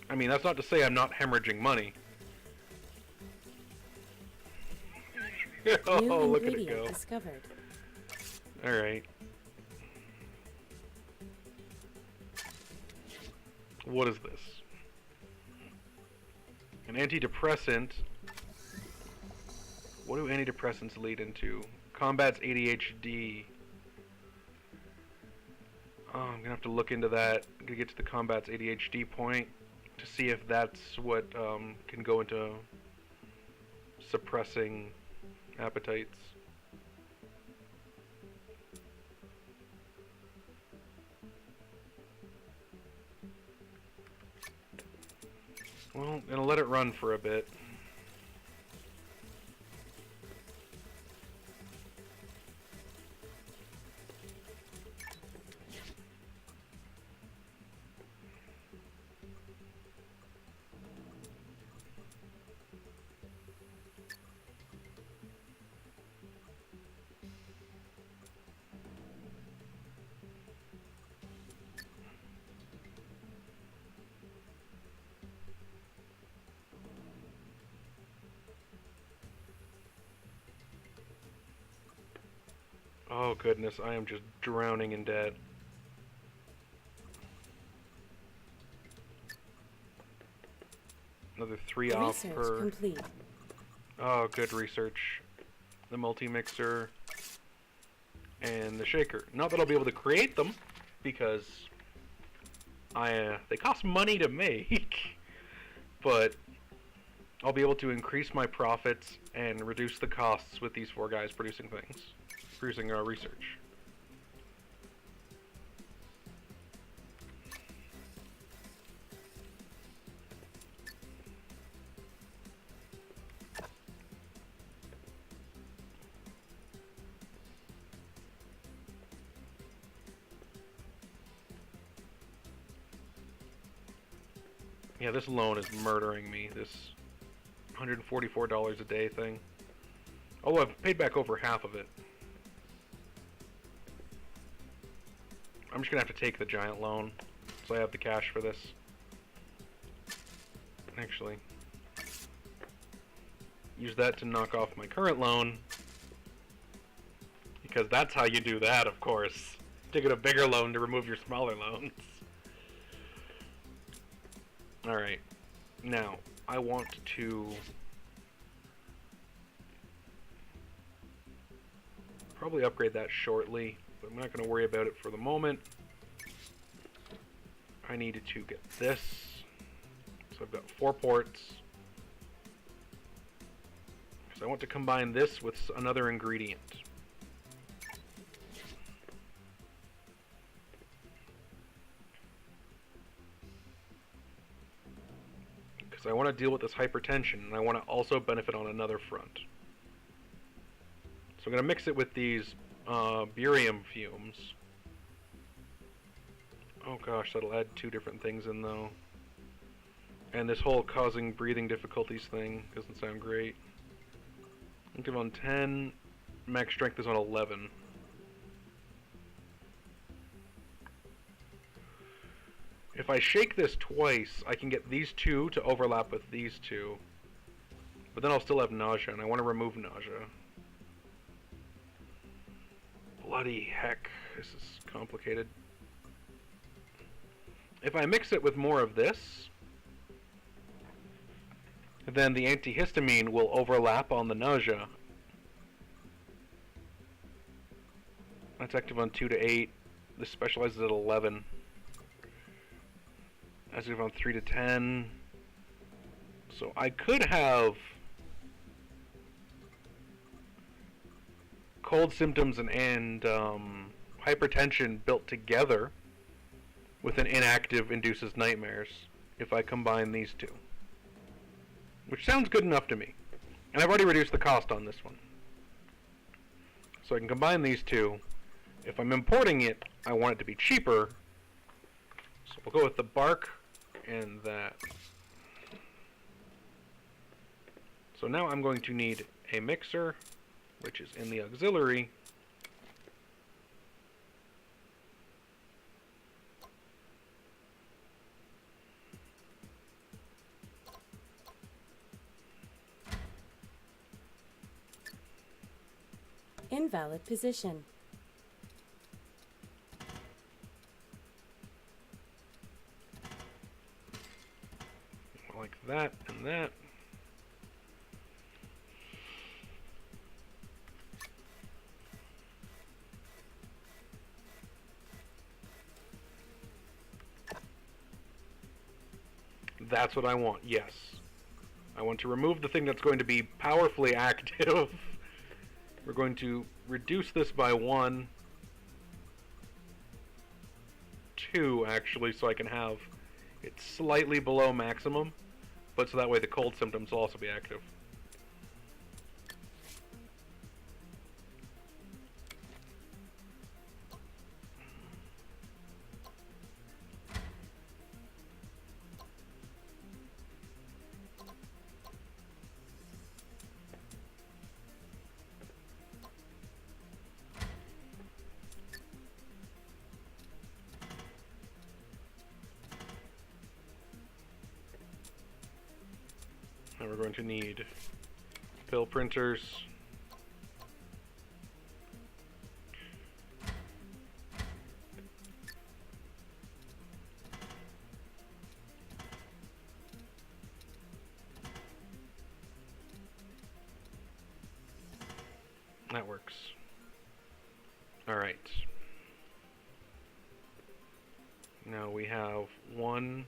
I mean, that's not to say I'm not hemorrhaging money. Oh, look at it go. Discovered. Alright. What is this? An antidepressant. What do antidepressants lead into? Combats ADHD. Oh, I'm gonna have to look into that. I'm gonna get to the combats ADHD point to see if that's what can go into suppressing appetites. Well, I'm gonna let it run for a bit. Oh goodness, I am just drowning in debt. Another 3 off Research per... complete. Oh, good research. The multi-mixer and the shaker. Not that I'll be able to create them, because they cost money to make, but I'll be able to increase my profits and reduce the costs with these 4 guys producing things, producing research. Yeah, this loan is murdering me, this $144 a day thing. Oh, I've paid back over half of it. I'm just gonna have to take the giant loan, so I have the cash for this. Actually, use that to knock off my current loan, because that's how you do that, of course. To get a bigger loan to remove your smaller loans. Alright, now, I want to probably upgrade that shortly, but I'm not going to worry about it for the moment. I needed to get this, so I've got 4 ports, because I want to combine this with another ingredient. Because I want to deal with this hypertension, and I want to also benefit on another front. So I'm going to mix it with these barium fumes. Oh gosh, that'll add 2 different things in though. And this whole causing breathing difficulties thing doesn't sound great. Active on 10, max strength is on 11. If I shake this twice, I can get these 2 to overlap with these 2. But then I'll still have nausea, and I want to remove nausea. Bloody heck, this is complicated. If I mix it with more of this, then the antihistamine will overlap on the nausea. That's active on 2 to 8. This specializes at 11. Active on 3 to 10. So I could have cold symptoms and hypertension built together with an inactive induces nightmares if I combine these 2. Which sounds good enough to me. And I've already reduced the cost on this one. So I can combine these 2. If I'm importing it, I want it to be cheaper. So we'll go with the bark and that. So now I'm going to need a mixer, which is in the auxiliary. Invalid position. Like that and that. That's what I want, yes. I want to remove the thing that's going to be powerfully active. We're going to reduce this by 1. 2, actually, so I can have it slightly below maximum, but so that way the cold symptoms will also be active. And we're going to need pill printers. That works. Alright. Now we have 1,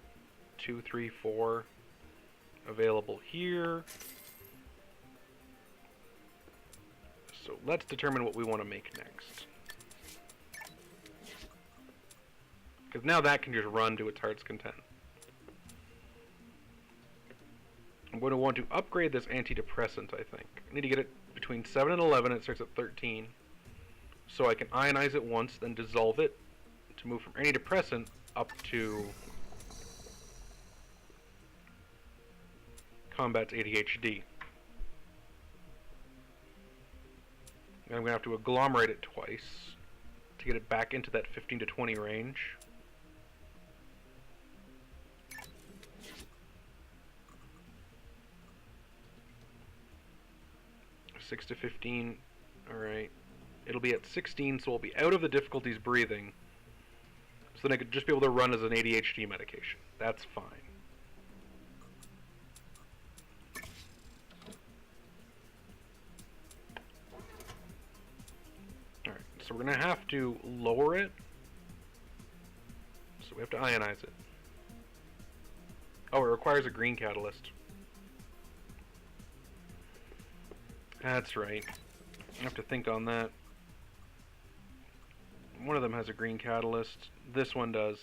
2, 3, 4 available here. So let's determine what we want to make next. Because now that can just run to its heart's content. I'm going to want to upgrade this antidepressant, I think. I need to get it between 7 and 11, it starts at 13. So I can ionize it once, then dissolve it to move from antidepressant up to combats ADHD. And I'm going to have to agglomerate it twice to get it back into that 15 to 20 range. Six to 15. Alright. It'll be at 16, so we'll be out of the difficulties breathing. So then I could just be able to run as an ADHD medication. That's fine. Alright, so we're going to have to lower it. So we have to ionize it. Oh, it requires a green catalyst. That's right. I have to think on that. One of them has a green catalyst. This one does.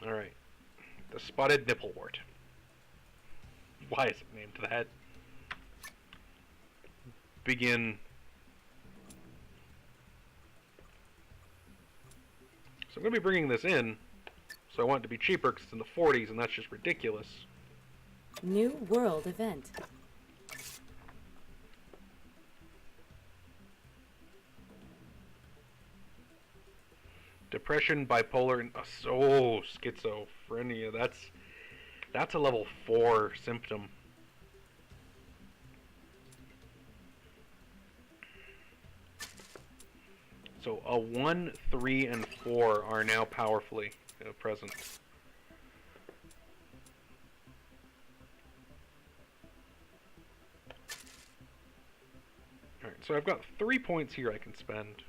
Alright. The spotted nipplewort. Why is it named that? Begin. So I'm going to be bringing this in. So I want it to be cheaper because it's in the 40s and that's just ridiculous. New world event. Depression, bipolar, and schizophrenia. That's a level 4 symptom. So a 1, 3, and 4 are now powerfully present. Alright, so I've got 3 points here I can spend.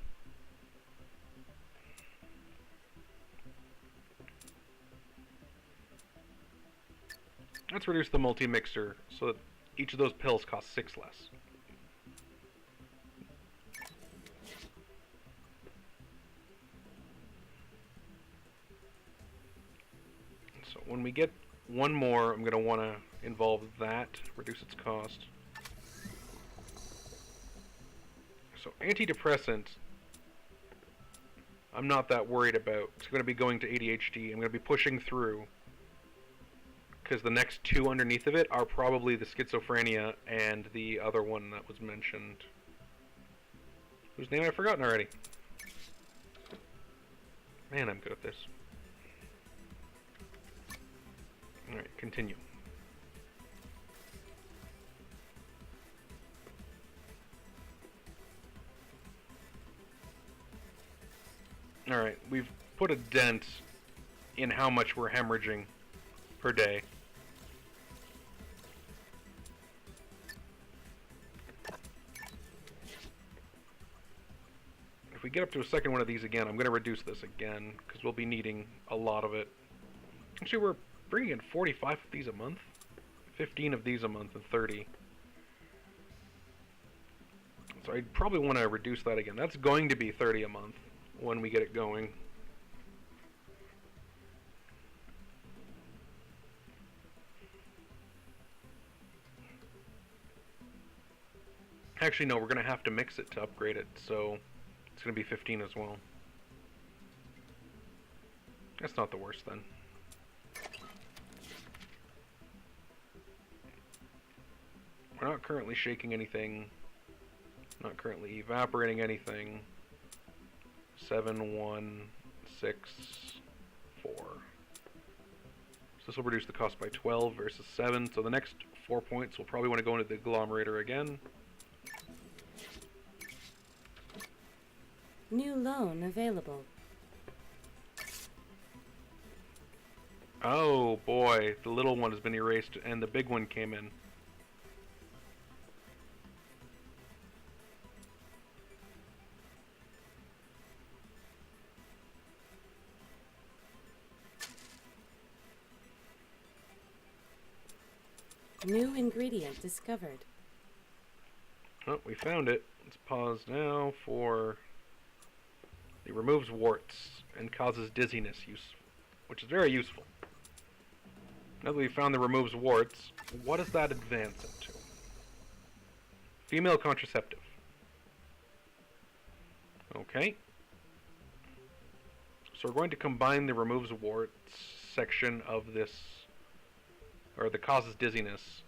Let's reduce the multi-mixer so that each of those pills costs 6 less. So when we get one more, I'm going to want to involve that, reduce its cost. So antidepressant, I'm not that worried about. It's going to be going to ADHD. I'm going to be pushing through. Because the next two underneath of it are probably the schizophrenia and the other one that was mentioned. Whose name I've forgotten already. Man, I'm good at this. Alright, continue. Alright, we've put a dent in how much we're hemorrhaging per day. If we get up to a second one of these again, I'm going to reduce this again, because we'll be needing a lot of it. Actually, we're bringing in 45 of these a month. 15 of these a month and 30. So I'd probably want to reduce that again. That's going to be 30 a month when we get it going. Actually, no, we're going to have to mix it to upgrade it, so it's going to be 15 as well. That's not the worst then. We're not currently shaking anything. Not currently evaporating anything. 7, 1, 6, 4. So this will reduce the cost by 12 versus 7. So the next 4 points will probably want to go into the agglomerator again. New loan available. Oh boy, the little one has been erased and the big one came in. New ingredient discovered. Oh, we found it. Let's pause now for... It removes warts and causes dizziness, which is very useful. Now that we found the removes warts, what does that advance into? Female contraceptive. Okay. So we're going to combine the removes warts section of this, or the causes dizziness,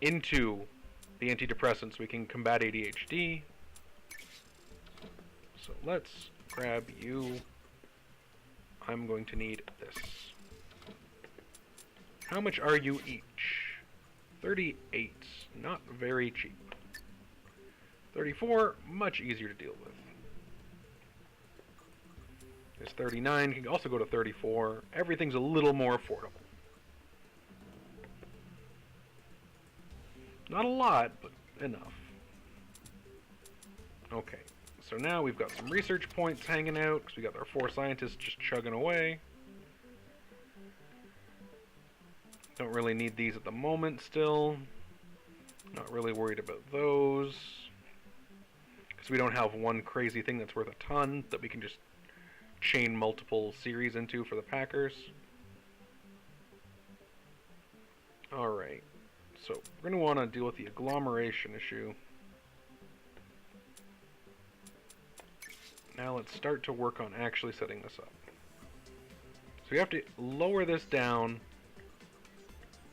into the antidepressants. We can combat ADHD. So let's grab you. I'm going to need this. How much are you each? 38. Not very cheap. 34. Much easier to deal with. There's 39. Can also go to 34. Everything's a little more affordable. Not a lot, but enough. Okay. So now we've got some research points hanging out, because we got our 4 scientists just chugging away. Don't really need these at the moment still. Not really worried about those. Because we don't have one crazy thing that's worth a ton that we can just chain multiple series into for the Packers. Alright. So we're going to want to deal with the agglomeration issue. Now let's start to work on actually setting this up. So we have to lower this down.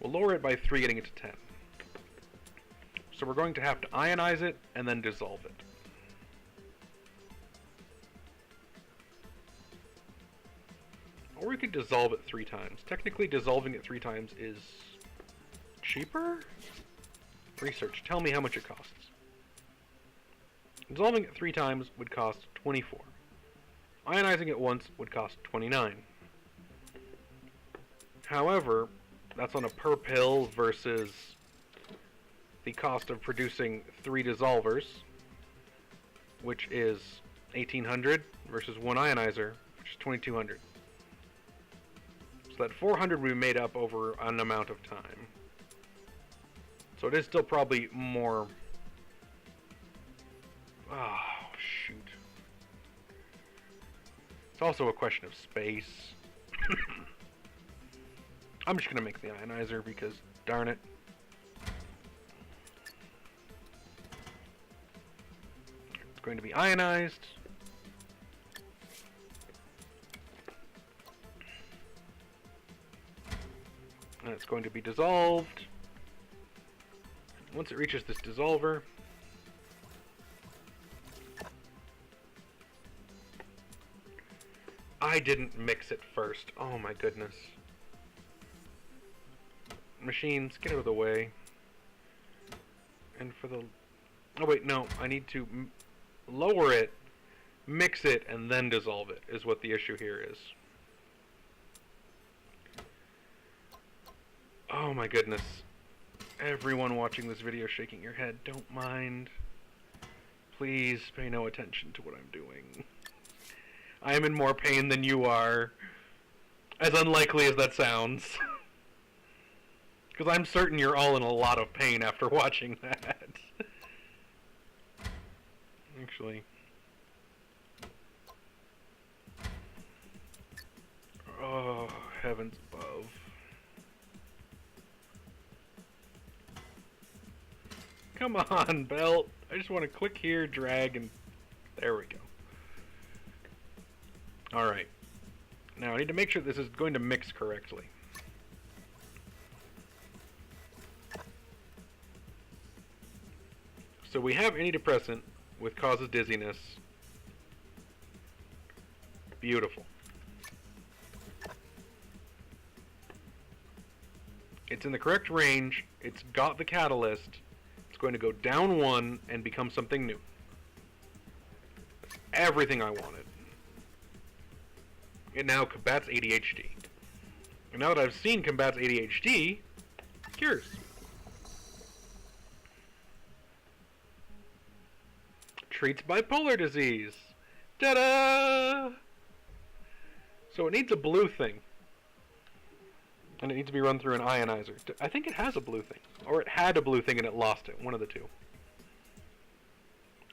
We'll lower it by 3, getting it to 10. So we're going to have to ionize it and then dissolve it. Or we could dissolve it 3 times. Technically, dissolving it 3 times is cheaper? Research, tell me how much it costs. Dissolving it 3 times would cost 24. Ionizing it once would cost 29. However, that's on a per pill versus the cost of producing 3 dissolvers, which is 1,800 versus 1 ionizer, which is 2,200. So that 400 will be made up over an amount of time. So it is still probably more... Oh, shoot. It's also a question of space. I'm just going to make the ionizer because, darn it. It's going to be ionized. And it's going to be dissolved. Once it reaches this dissolver, I didn't mix it first. Oh my goodness. Machines, get out of the way. And for the... Oh wait, no. I need to lower it, mix it, and then dissolve it, is what the issue here is. Oh my goodness. Everyone watching this video shaking your head, don't mind. Please pay no attention to what I'm doing. I am in more pain than you are. As unlikely as that sounds. Because I'm certain you're all in a lot of pain after watching that. Actually. Oh, heavens above. Come on, belt. I just want to click here, drag, and there we go. Alright. Now I need to make sure this is going to mix correctly. So we have antidepressant with causes dizziness. Beautiful. It's in the correct range. It's got the catalyst. It's going to go down 1 and become something new. That's everything I wanted. It now combats ADHD. And now that I've seen combats ADHD, cures. Treats bipolar disease. Ta-da! So it needs a blue thing. And it needs to be run through an ionizer. I think it has a blue thing. Or it had a blue thing and it lost it. One of the two.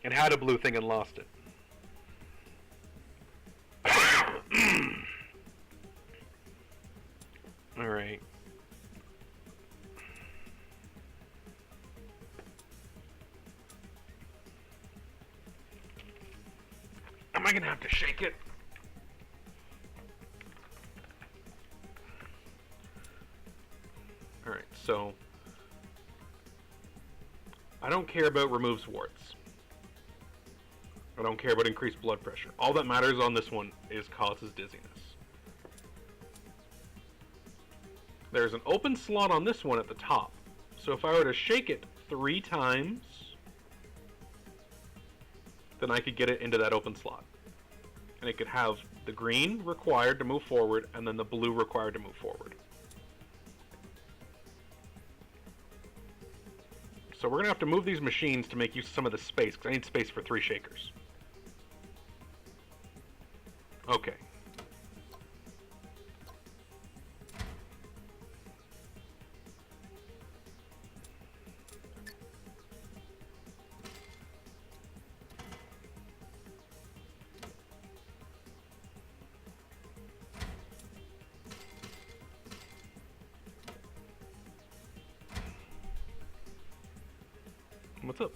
It had a blue thing and lost it. Alright. Am I gonna have to shake it? Alright, so I don't care about removes warts. I don't care about increased blood pressure. All that matters on this one is causes dizziness. There's an open slot on this one at the top. So if I were to shake it 3 times, then I could get it into that open slot. And it could have the green required to move forward, and then the blue required to move forward. So we're going to have to move these machines to make use of some of the space, because I need space for 3 shakers. Okay. What's up?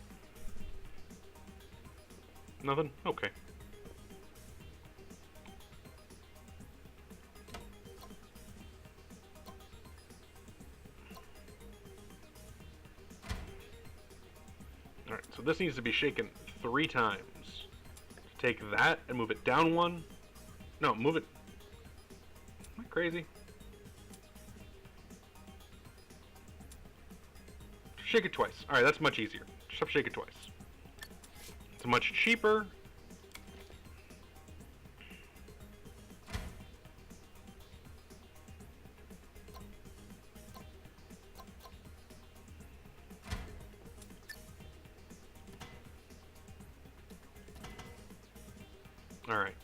Nothing? Okay. Alright, so this needs to be shaken 3 times. Take that and move it down 1. No, move it... Am I crazy? Shake it twice. Alright, that's much easier. Just have to shake it twice. It's much cheaper. Alright,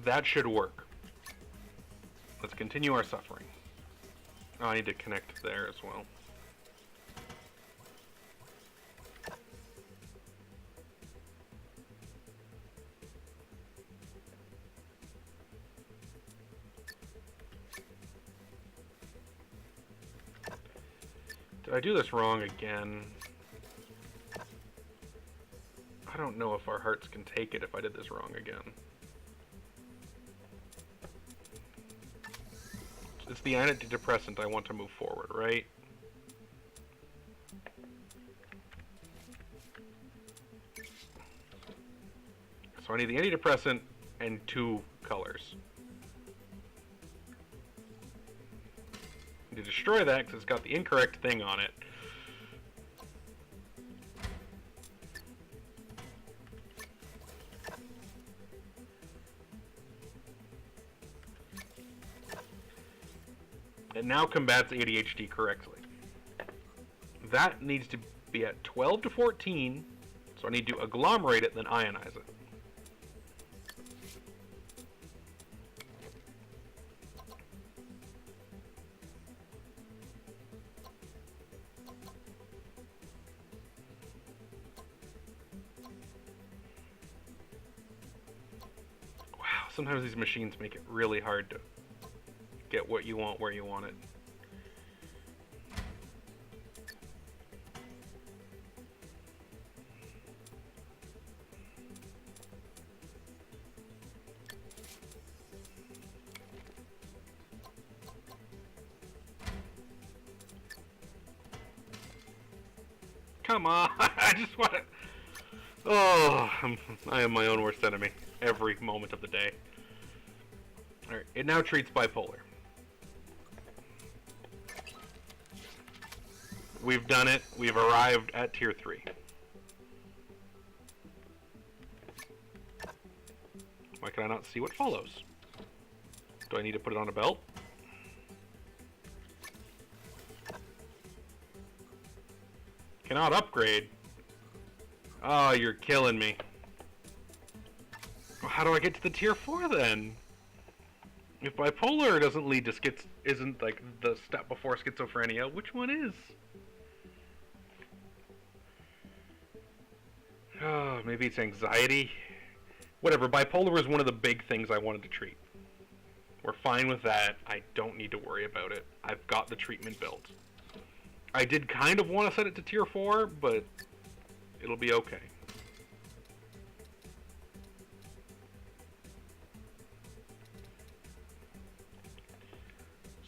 that should work. Let's continue our suffering. Oh, I need to connect there as well. Did I do this wrong again? I don't know if our hearts can take it if I did this wrong again. It's the antidepressant I want to move forward, right? So I need the antidepressant and 2 colors. To destroy that because it's got the incorrect thing on it. It now combats ADHD correctly. That needs to be at 12 to 14, so I need to agglomerate it, then ionize it. Sometimes these machines make it really hard to get what you want where you want it. Come on, I just want to... Oh, I am my own worst enemy every moment of the day. Alright, it now treats bipolar. We've done it. We've arrived at tier 3. Why can I not see what follows? Do I need to put it on a belt? cannot upgrade. Oh, you're killing me. How do I get to the tier 4 then? If bipolar doesn't lead to isn't like the step before schizophrenia, which one is? Oh, maybe it's anxiety. Whatever, bipolar was one of the big things I wanted to treat. We're fine with that. I don't need to worry about it. I've got the treatment built. I did kind of want to set it to tier 4, but it'll be okay.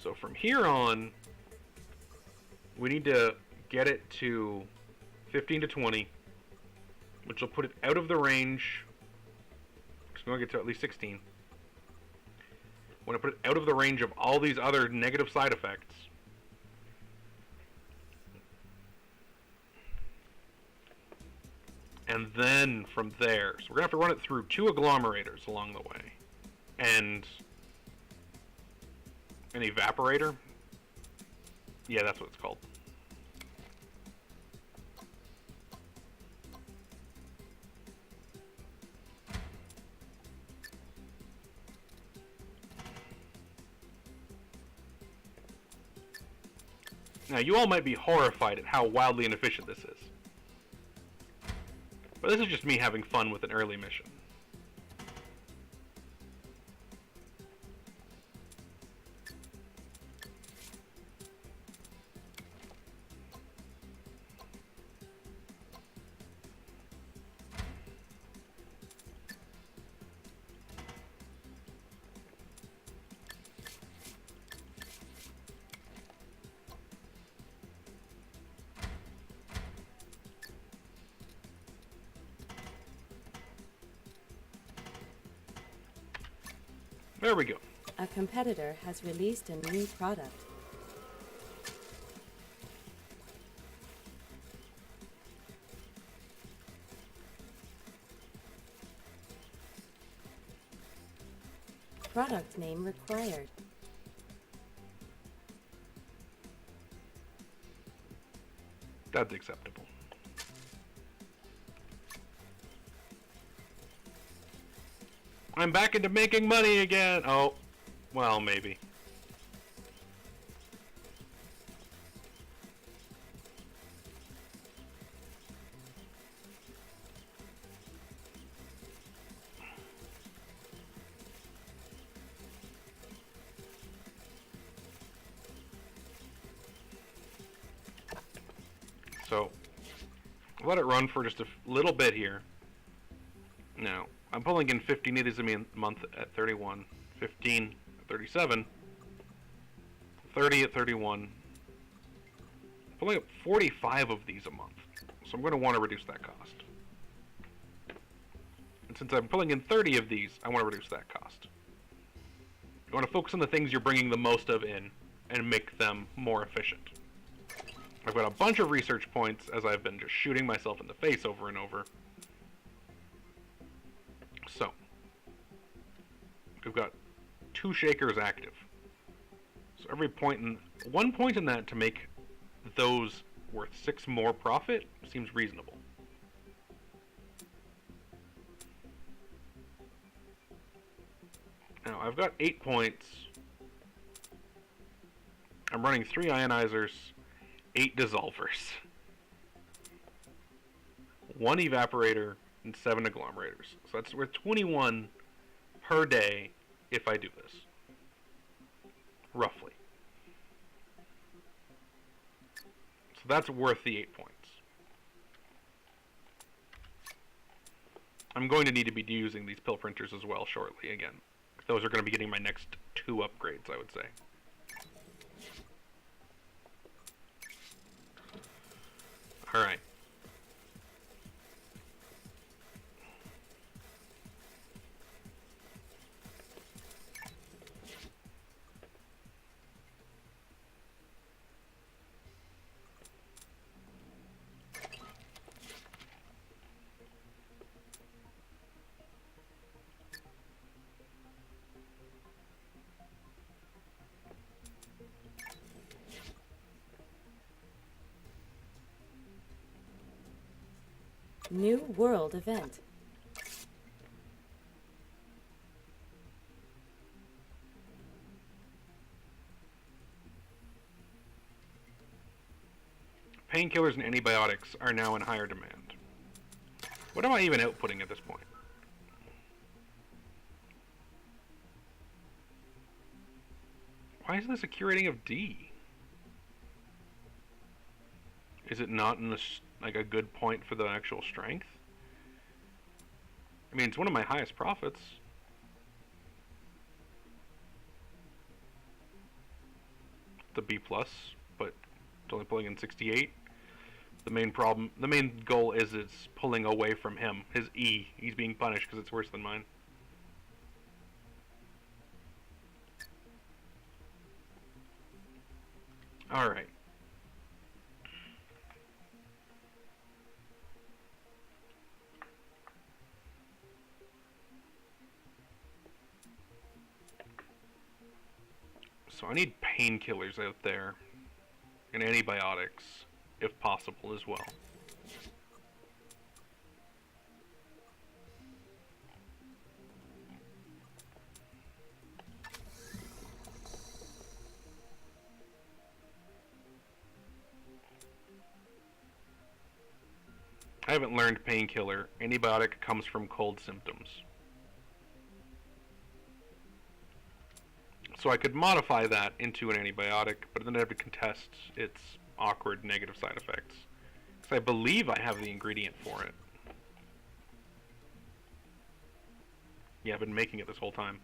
So from here on, we need to get it to 15 to 20, which will put it out of the range. It's going to get to at least 16. When I put it out of the range of all these other negative side effects. And then from there, so we're going to have to run it through 2 agglomerators along the way. And an evaporator? Yeah, that's what it's called. Now, you all might be horrified at how wildly inefficient this is. But this is just me having fun with an early mission. There we go. A competitor has released a new product. Product name required. That's acceptable. I'm back into making money again. Oh, well, maybe. So, let it run for just a little bit here. Now, I'm pulling in 15 of these a month at 31, 15 at 37, 30 at 31. Pulling up 45 of these a month, so I'm going to want to reduce that cost. And since I'm pulling in 30 of these, I want to reduce that cost. You want to focus on the things you're bringing the most of in and make them more efficient. I've got a bunch of research points as I've been just shooting myself in the face over and over. So, we've got 2 shakers active. So every point in 1 point in that to make those worth 6 more profit seems reasonable. Now I've got 8 points. I'm running 3 ionizers, 8 dissolvers, 1 evaporator, and 7 agglomerators. So that's worth 21 per day if I do this. Roughly. So that's worth the 8 points. I'm going to need to be using these pill printers as well shortly again. Those are going to be getting my next 2 upgrades, I would say. Alright. New world event. Painkillers and antibiotics are now in higher demand. What am I even outputting at this point? Why is this a Q rating of D? Is it not in this, like, a good point for the actual strength? I mean, it's one of my highest profits. The B plus, but it's only pulling in 68. The main goal is it's pulling away from him. His E, he's being punished because it's worse than mine. Alright. So I need painkillers out there. And antibiotics, if possible, as well. I haven't learned painkiller. Antibiotic comes from cold symptoms. So I could modify that into an antibiotic, but then I'd have to contest its awkward negative side effects. Because I believe I have the ingredient for it. Yeah, I've been making it this whole time.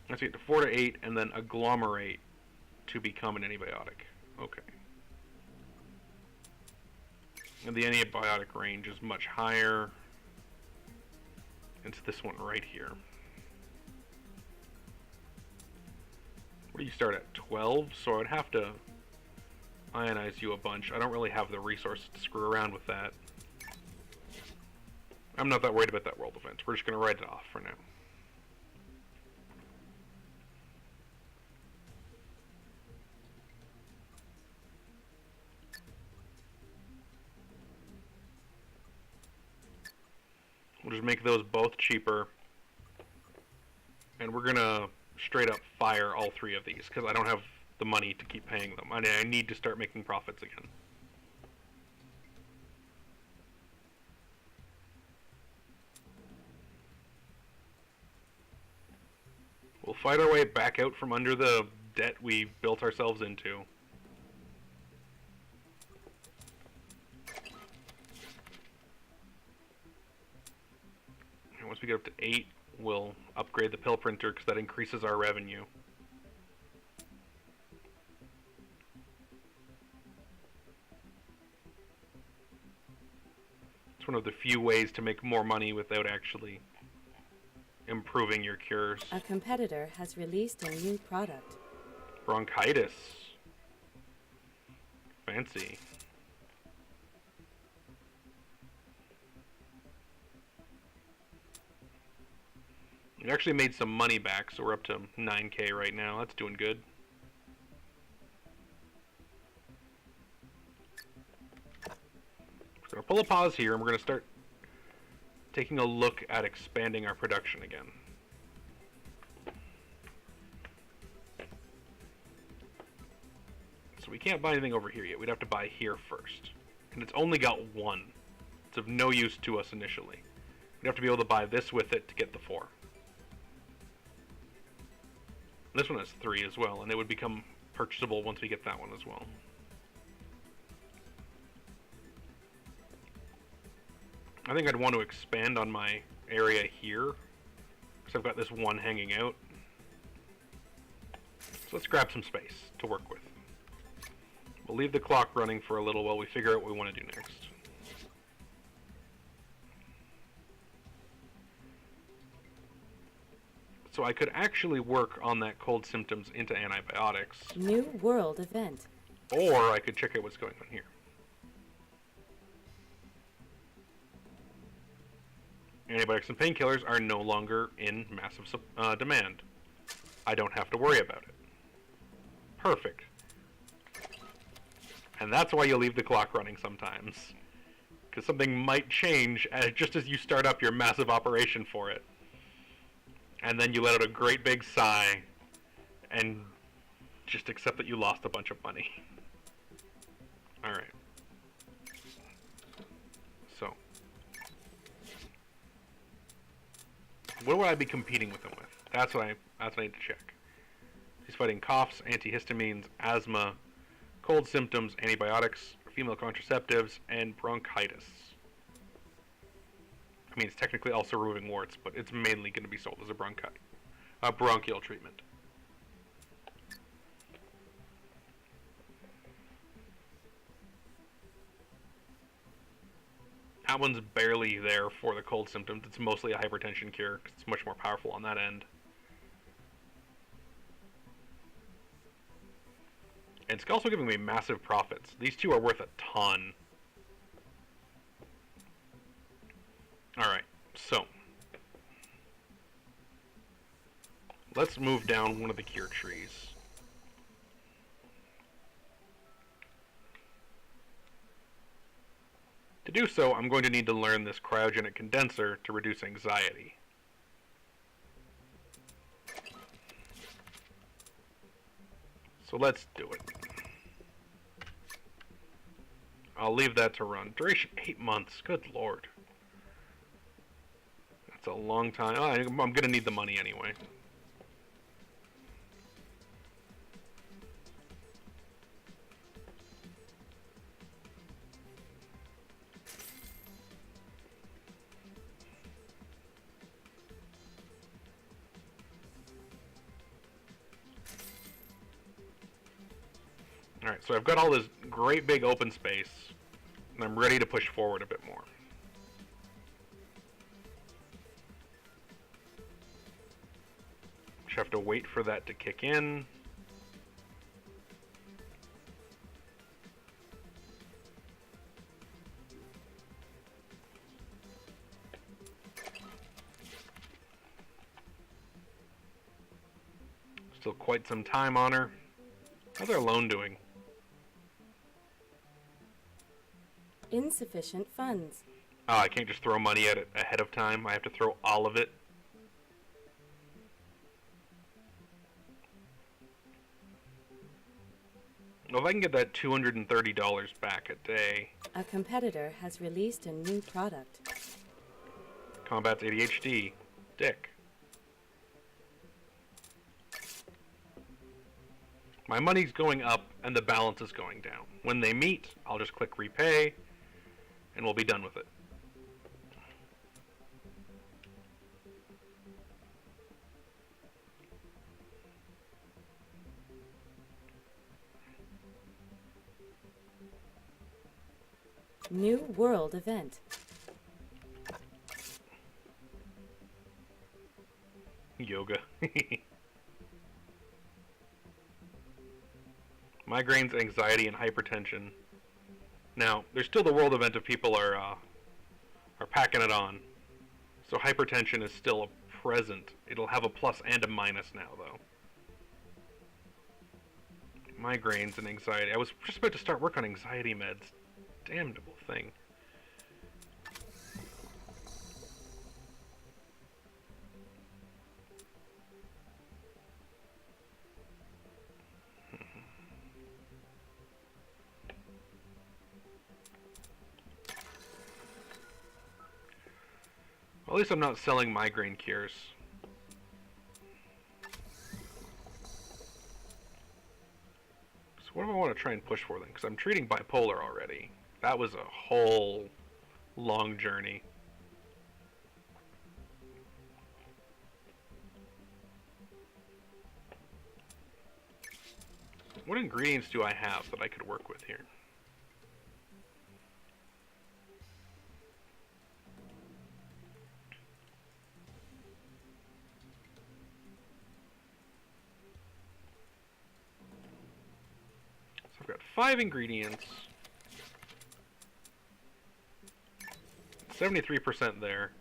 Let's get to 4 to 8 and then agglomerate to become an antibiotic. Okay. And the antibiotic range is much higher. It's this one right here. Where do you start at? 12? So I would have to ionize you a bunch. I don't really have the resources to screw around with that. I'm not that worried about that world event. We're just going to write it off for now. We'll just make those both cheaper. And we're going to straight up fire all 3 of these because I don't have the money to keep paying them. I need to start making profits again. We'll fight our way back out from under the debt we built ourselves into. And once we get up to 8, we'll upgrade the pill printer because that increases our revenue. It's one of the few ways to make more money without actually improving your cures. A competitor has released a new product. Bronchitis. Fancy. We actually made some money back, so we're up to 9K right now. That's doing good. We're going to pull a pause here, and we're going to start taking a look at expanding our production again. So we can't buy anything over here yet. We'd have to buy here first. And it's only got 1. It's of no use to us initially. We'd have to be able to buy this with it to get the 4. This one has 3 as well, and it would become purchasable once we get that one as well. I think I'd want to expand on my area here, because I've got this one hanging out. So let's grab some space to work with. We'll leave the clock running for a little while we figure out what we want to do next. So I could actually work on that cold symptoms into antibiotics. New world event. Or I could check out what's going on here. Antibiotics and painkillers are no longer in massive demand. I don't have to worry about it. Perfect. And that's why you leave the clock running sometimes. Because something might change just as you start up your massive operation for it. And then you let out a great big sigh and just accept that you lost a bunch of money. Alright. So. What would I be competing with him with? That's what I need to check. He's fighting coughs, antihistamines, asthma, cold symptoms, antibiotics, female contraceptives, and bronchitis. I mean, it's technically also removing warts, but it's mainly going to be sold as a bronchial treatment. That one's barely there for the cold symptoms. It's mostly a hypertension cure, because it's much more powerful on that end. And it's also giving me massive profits. These two are worth a ton. Alright, so. Let's move down one of the cure trees. To do so, I'm going to need to learn this cryogenic condenser to reduce anxiety. So let's do it. I'll leave that to run. Duration 8 months. Good lord. That's a long time. Oh, I'm going to need the money anyway. Alright, so I've got all this great big open space, and I'm ready to push forward a bit more. Just have to wait for that to kick in. Still quite some time on her. How's our loan doing? Insufficient funds. Oh, I can't just throw money at it ahead of time. I have to throw all of it. Well, if I can get that $230 back a day. A competitor has released a new product. Combats ADHD. Dick. My money's going up and the balance is going down. When they meet, I'll just click repay and we'll be done with it. New world event. Yoga. Migraines, anxiety, and hypertension. Now, there's still the world event if people are packing it on. So hypertension is still a present. It'll have a plus and a minus now, though. Migraines and anxiety. I was just about to start work on anxiety meds. Damnable thing. Well, at least I'm not selling migraine cures. So what do I want to try and push for then? Because I'm treating bipolar already. That was a whole long journey. What ingredients do I have that I could work with here? So I've got 5 ingredients. 73% there.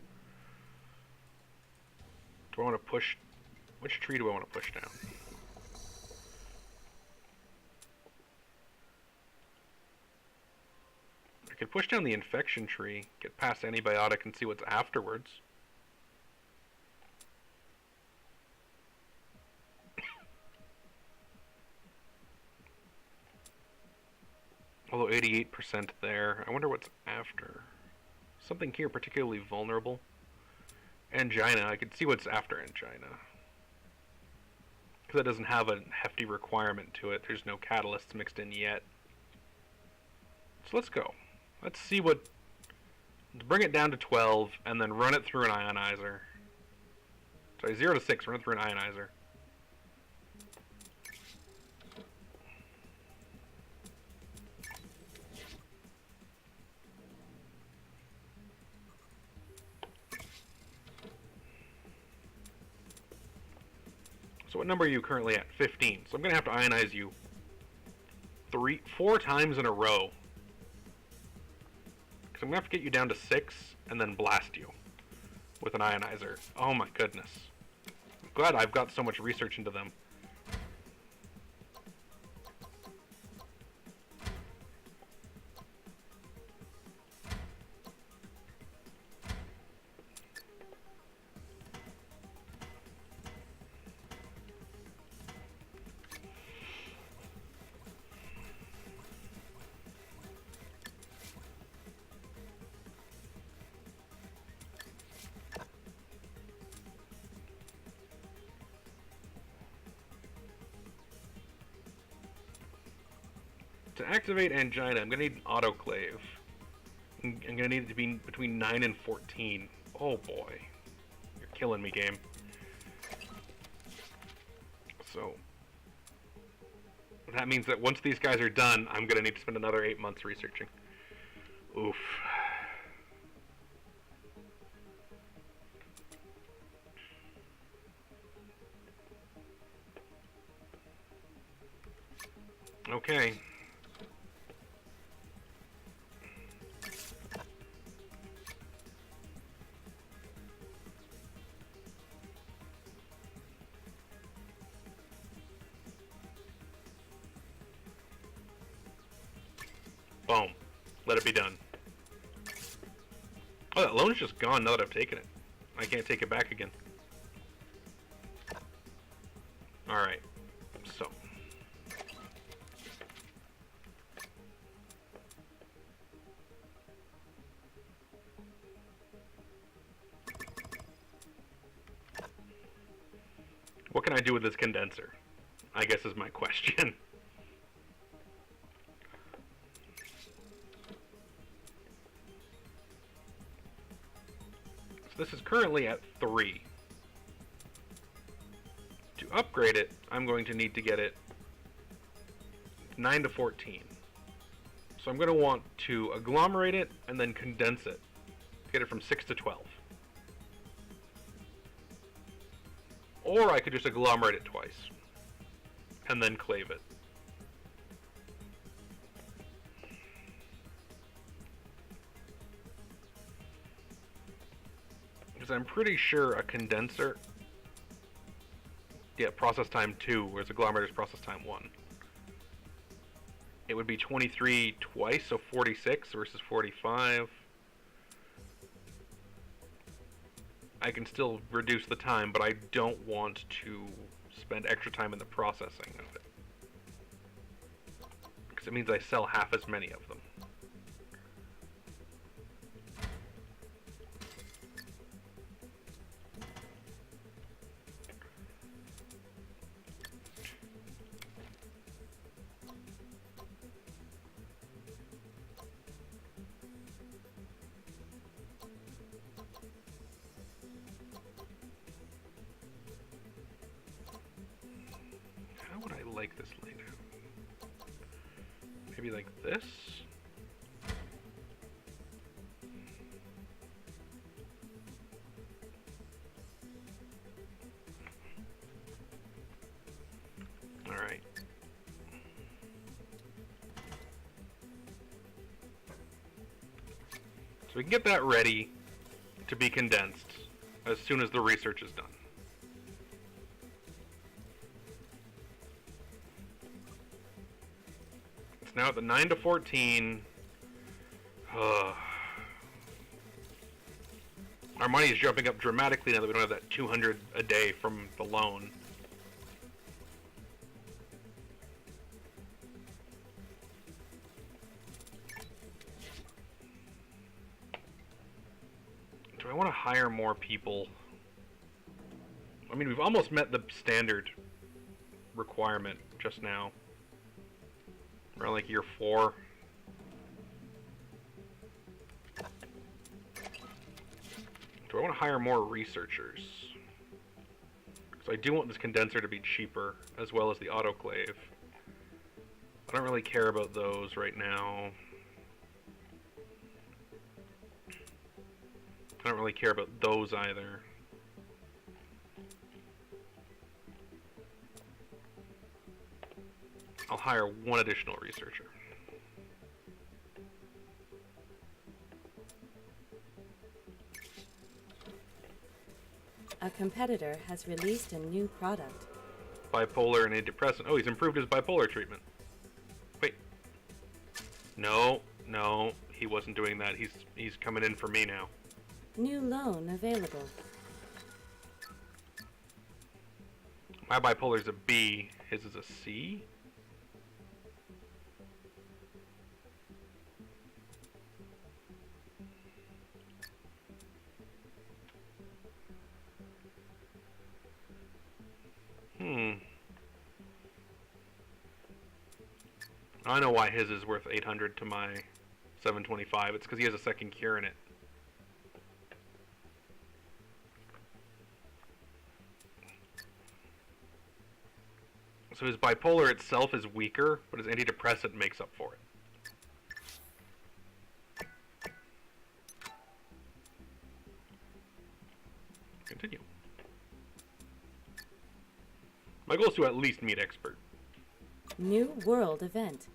Do I want to push? Which tree do I want to push down? could push down the infection tree, get past antibiotic, and see what's afterwards. Although 88% there, I wonder what's after. Something here particularly vulnerable. Angina, I could see what's after angina. Because it doesn't have a hefty requirement to it. There's no catalysts mixed in yet. So let's go. Let's see what... Let's bring it down to 12, and then run it through an ionizer. Sorry, 0 to 6, run it through an ionizer. So what number are you currently at? 15. So I'm going to have to ionize you 4 times in a row. Because I'm going to have to get you down to 6 and then blast you with an ionizer. Oh my goodness. I'm glad I've got so much research into them. To activate angina, I'm going to need an autoclave. I'm going to need it to be between 9 and 14. Oh boy. You're killing me, game. So, that means that once these guys are done, I'm going to need to spend another 8 months researching. Oof. Okay. Boom. Let it be done. Oh, that loan's just gone now that I've taken it. I can't take it back again. Alright. So. What can I do with this condenser? I guess is my question. So this is currently at 3. To upgrade it, I'm going to need to get it 9 to 14. So I'm going to want to agglomerate it and then condense it to get it from 6 to 12. Or I could just agglomerate it twice and then clave it. Because I'm pretty sure a condenser, yeah, process time 2, whereas agglomerator is process time 1. It would be 23 twice, so 46 versus 45. I can still reduce the time, but I don't want to spend extra time in the processing of it. Because it means I sell half as many of them. How would I like this laid out? Maybe like this? Alright. So we can get that ready to be condensed as soon as the research is done. It's now at the 9 to 14. Ugh. Our money is jumping up dramatically now that we don't have that 200 a day from the loan. Do I want to hire more people? I mean, we've almost met the standard requirement just now. We're on like year 4. Do I want to hire more researchers? Because I do want this condenser to be cheaper, as well as the autoclave. I don't really care about those right now. I don't really care about those either. I'll hire one additional researcher. A competitor has released a new product. Bipolar and antidepressant. Oh, he's improved his bipolar treatment. Wait. No, he wasn't doing that. He's coming in for me now. New loan available. My bipolar's a B. His is a C. I know why his is worth 800 to my 725. It's because he has a second cure in it. So his bipolar itself is weaker, but his antidepressant makes up for it. Continue. My goal is to at least meet expert. New world event.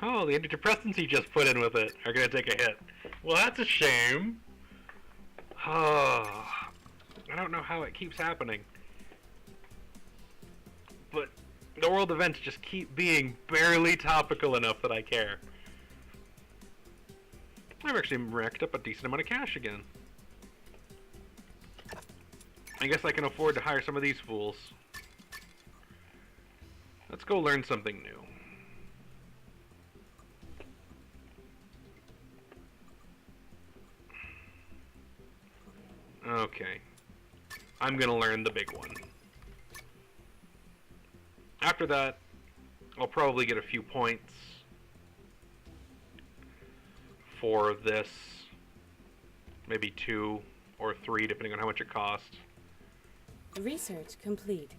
Oh, the antidepressants he just put in with it are going to take a hit. Well, that's a shame. Oh, I don't know how it keeps happening. But the world events just keep being barely topical enough that I care. I've actually racked up a decent amount of cash again. I guess I can afford to hire some of these fools. Let's go learn something new. Okay. I'm gonna learn the big one. After that, I'll probably get a few points for this. Maybe 2 or 3, depending on how much it costs. Research complete.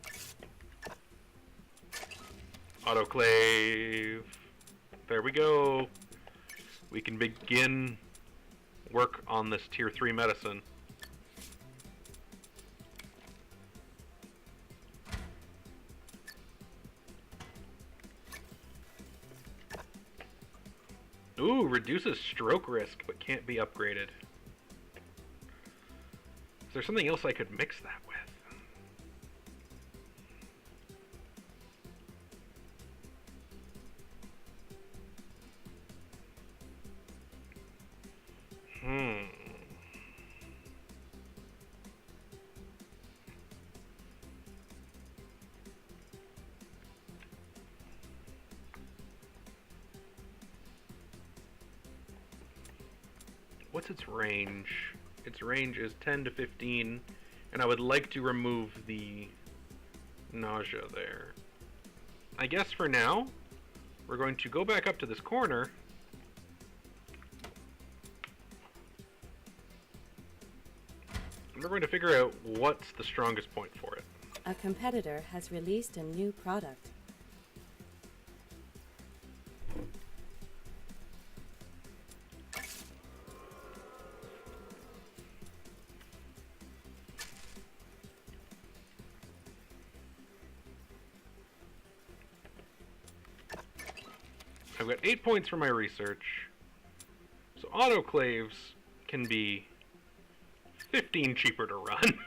Autoclave. There we go. We can begin work on this tier 3 medicine. Ooh, reduces stroke risk, but can't be upgraded. Is there something else I could mix that with? What's its range? Its range is 10 to 15, and I would like to remove the nausea there. I guess for now, we're going to go back up to this corner. And we're going to figure out what's the strongest point for it. A competitor has released a new product. I've got 8 points for my research. So autoclaves can be 15 cheaper to run.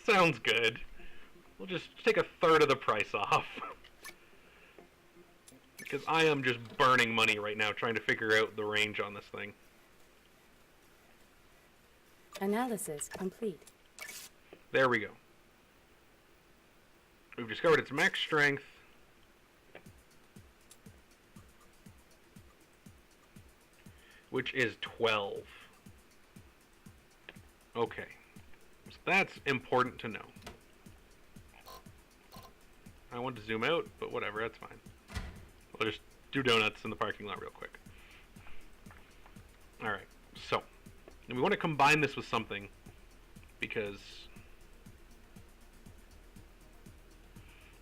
Sounds good. We'll just take a third of the price off. Because I am just burning money right now trying to figure out the range on this thing. Analysis complete. There we go. We've discovered its max strength. Which is 12. Okay. So that's important to know. I want to zoom out, but whatever, that's fine. We'll just do donuts in the parking lot real quick. Alright, so. We want to combine this with something, because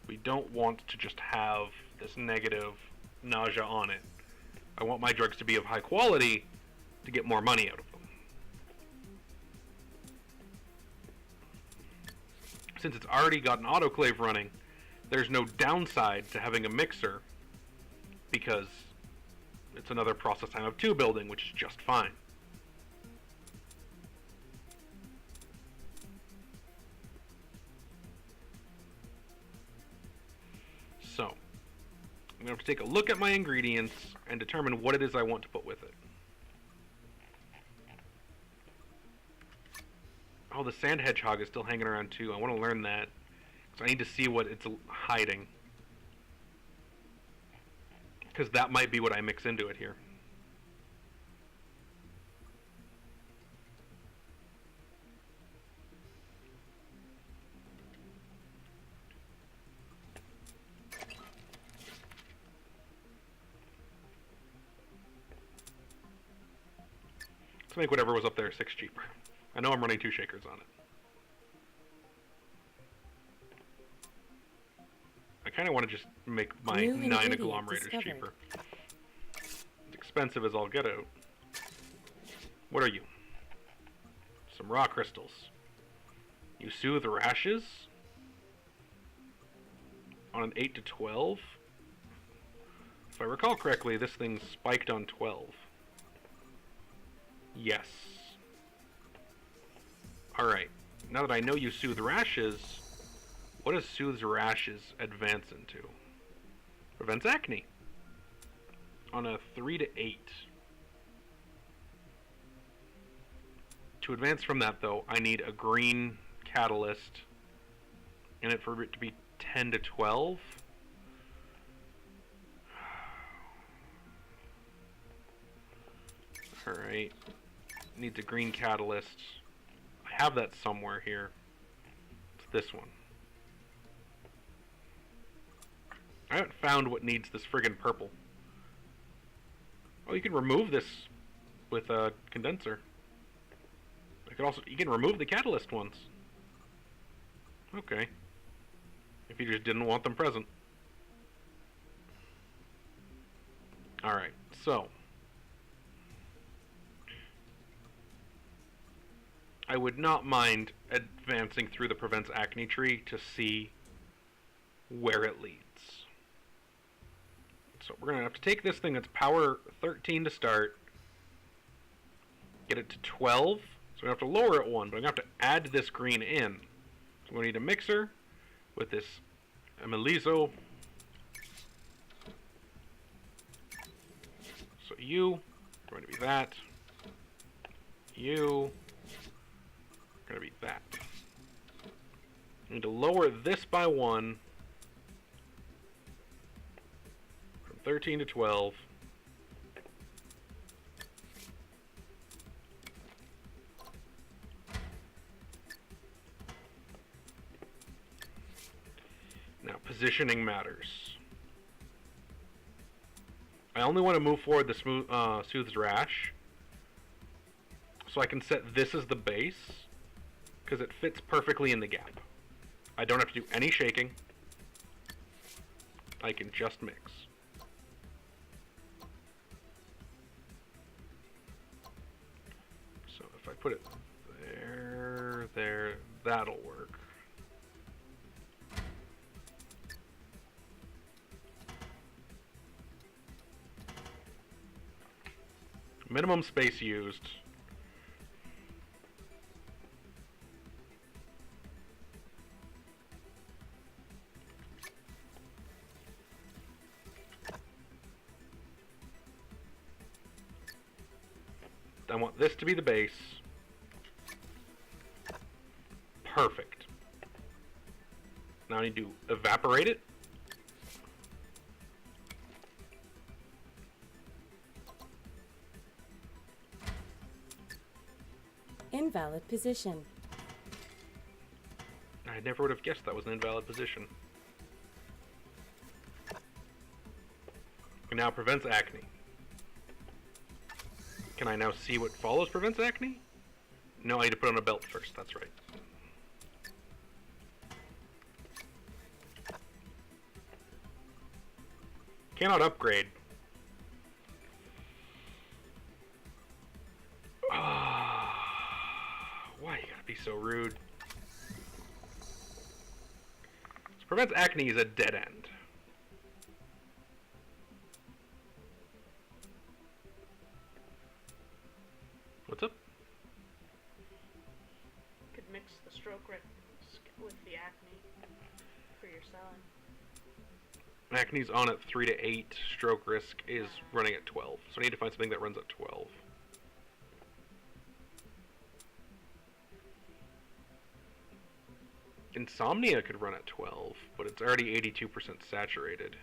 we don't want to just have this negative nausea on it. I want my drugs to be of high quality to get more money out of them. Since it's already got an autoclave running, there's no downside to having a mixer because it's another process time of 2 building, which is just fine. So, I'm going to have to take a look at my ingredients and determine what it is I want to put with it. Oh, the sand hedgehog is still hanging around too. I want to learn that. So I need to see what it's hiding. Because that might be what I mix into it here. Let's make whatever was up there 6 cheaper. I know I'm running 2 shakers on it. I kind of want to just make my New 9 ingredient agglomerators discovered. cheaper. It's expensive as all get out. What are you? Some raw crystals. You soothe rashes? On an 8 to 12? If I recall correctly, this thing spiked on 12. Yes. Alright, now that I know you soothe rashes, what does soothes rashes advance into? Prevents acne. On a 3 to 8. To advance from that though, I need a green catalyst in it for it to be 10 to 12. Alright. Needs a green catalyst. I have that somewhere here. It's this one. I haven't found what needs this friggin' purple. Oh, you can remove this with a condenser. I could also, you can remove the catalyst ones. Okay. If you just didn't want them present. Alright, so. I would not mind advancing through the prevents acne tree to see where it leads. So we're going to have to take this thing that's power 13 to start, get it to 12, so we have to lower it 1, but I'm going to have to add this green in. So we're going to need a mixer with this Amelizo. So you, going to be that. You, going to be that. I need to lower this by 1. 13 to 12. Now, positioning matters. I only want to move forward the soothes rash, so I can set this as the base, because it fits perfectly in the gap. I don't have to do any shaking. I can just mix. If I put it there, that'll work. Minimum space used. I want this to be the base. Perfect. Now I need to evaporate it. Invalid position. I never would have guessed that was an invalid position. It now prevents acne. Can I now see what follows prevents acne? No, I need to put on a belt first, that's right. Cannot upgrade. Why you gotta be so rude? So prevents acne is a dead end. What's up? Could mix the stroke risk with the acne for your selling. Acne's on at 3 to 8. Stroke risk is running at 12. So I need to find something that runs at 12. Insomnia could run at 12, but it's already 82% saturated.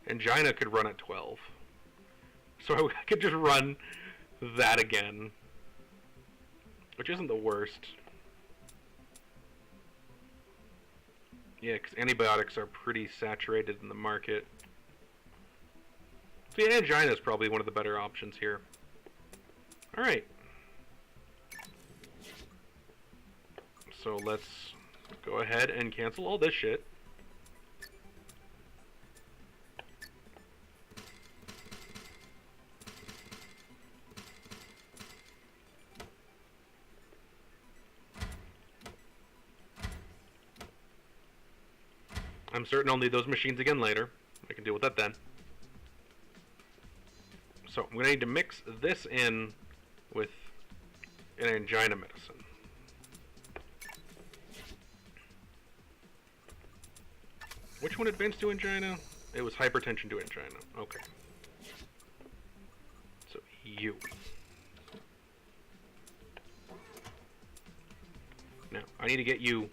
Angina could run at 12. So I could just run that again, which isn't the worst. Yeah, because antibiotics are pretty saturated in the market. So yeah, angina is probably one of the better options here. Alright. So let's go ahead and cancel all this shit. I'm certain I'll need those machines again later. I can deal with that then. So I'm going to need to mix this in with an angina medicine. Which one advanced to angina? It was hypertension to angina. Okay. So you. Now, I need to get you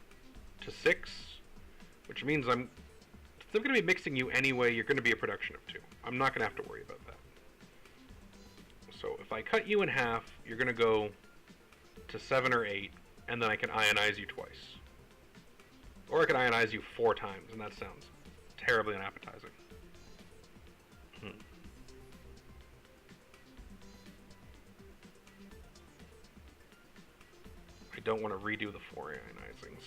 to 6. Which means I'm still going to be mixing you anyway. You're going to be a production of 2. I'm not going to have to worry about that. So if I cut you in half, you're going to go to 7 or 8, and then I can ionize you twice. Or I can ionize you 4 times, and that sounds terribly unappetizing. I don't want to redo the 4 ionizings.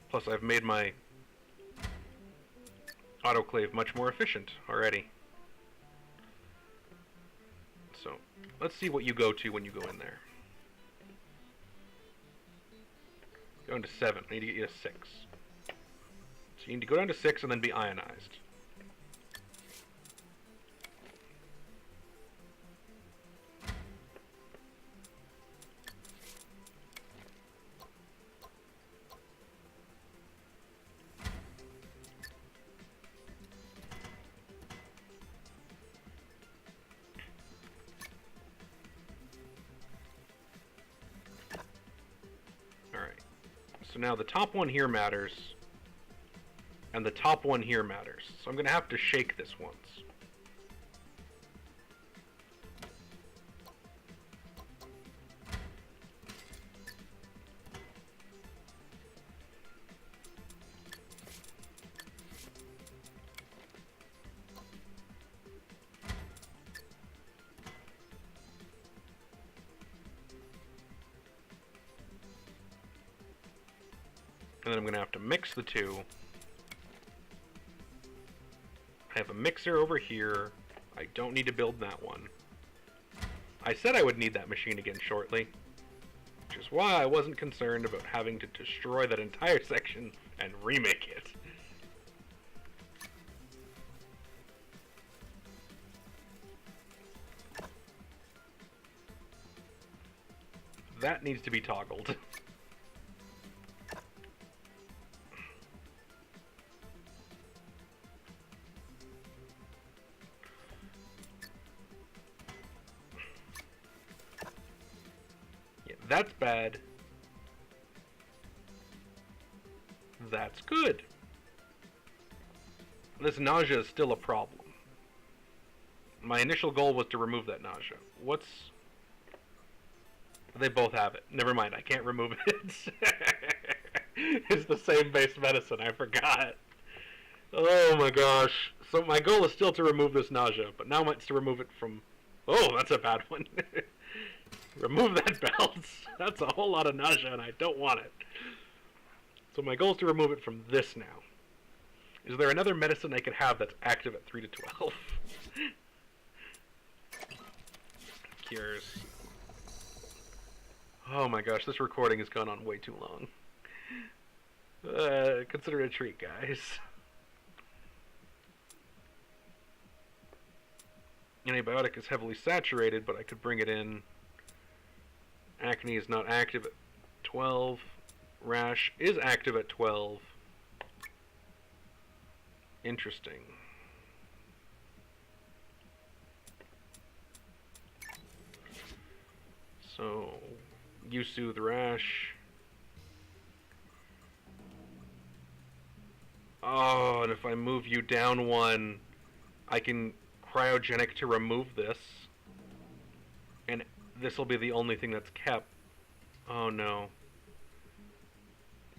Plus, I've made my autoclave much more efficient already. So, let's see what you go to when you go in there. Going to 7. I need to get you to 6. So you need to go down to 6 and then be ionized. So now the top one here matters, and the top one here matters. So I'm going to have to shake this once. And then I'm going to have to mix the 2. I have a mixer over here. I don't need to build that one. I said I would need that machine again shortly, which is why I wasn't concerned about having to destroy that entire section and remake it. That needs to be toggled. That's bad. That's good. This nausea is still a problem. My initial goal was to remove that nausea. What's... They both have it. Never mind, I can't remove it. It's the same base medicine, I forgot. Oh my gosh. So my goal is still to remove this nausea, but now it's to remove it from... Oh, that's a bad one. Remove that belt. That's a whole lot of nausea and I don't want it. So my goal is to remove it from this now. Is there another medicine I could have that's active at 3 to 12? Cures. Oh my gosh, this recording has gone on way too long. Consider it a treat, guys. Antibiotic is heavily saturated, but I could bring it in. Acne is not active at 12. Rash is active at 12. Interesting. So, you soothe rash. Oh, and if I move you down one, I can cryogenic to remove this. And this will be the only thing that's kept. Oh no.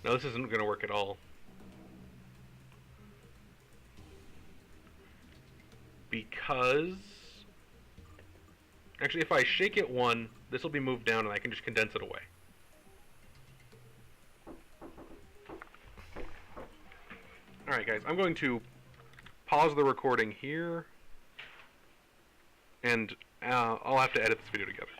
No, this isn't going to work at all. Because... Actually, if I shake it one, this will be moved down and I can just condense it away. Alright guys, I'm going to pause the recording here. And I'll have to edit this video together.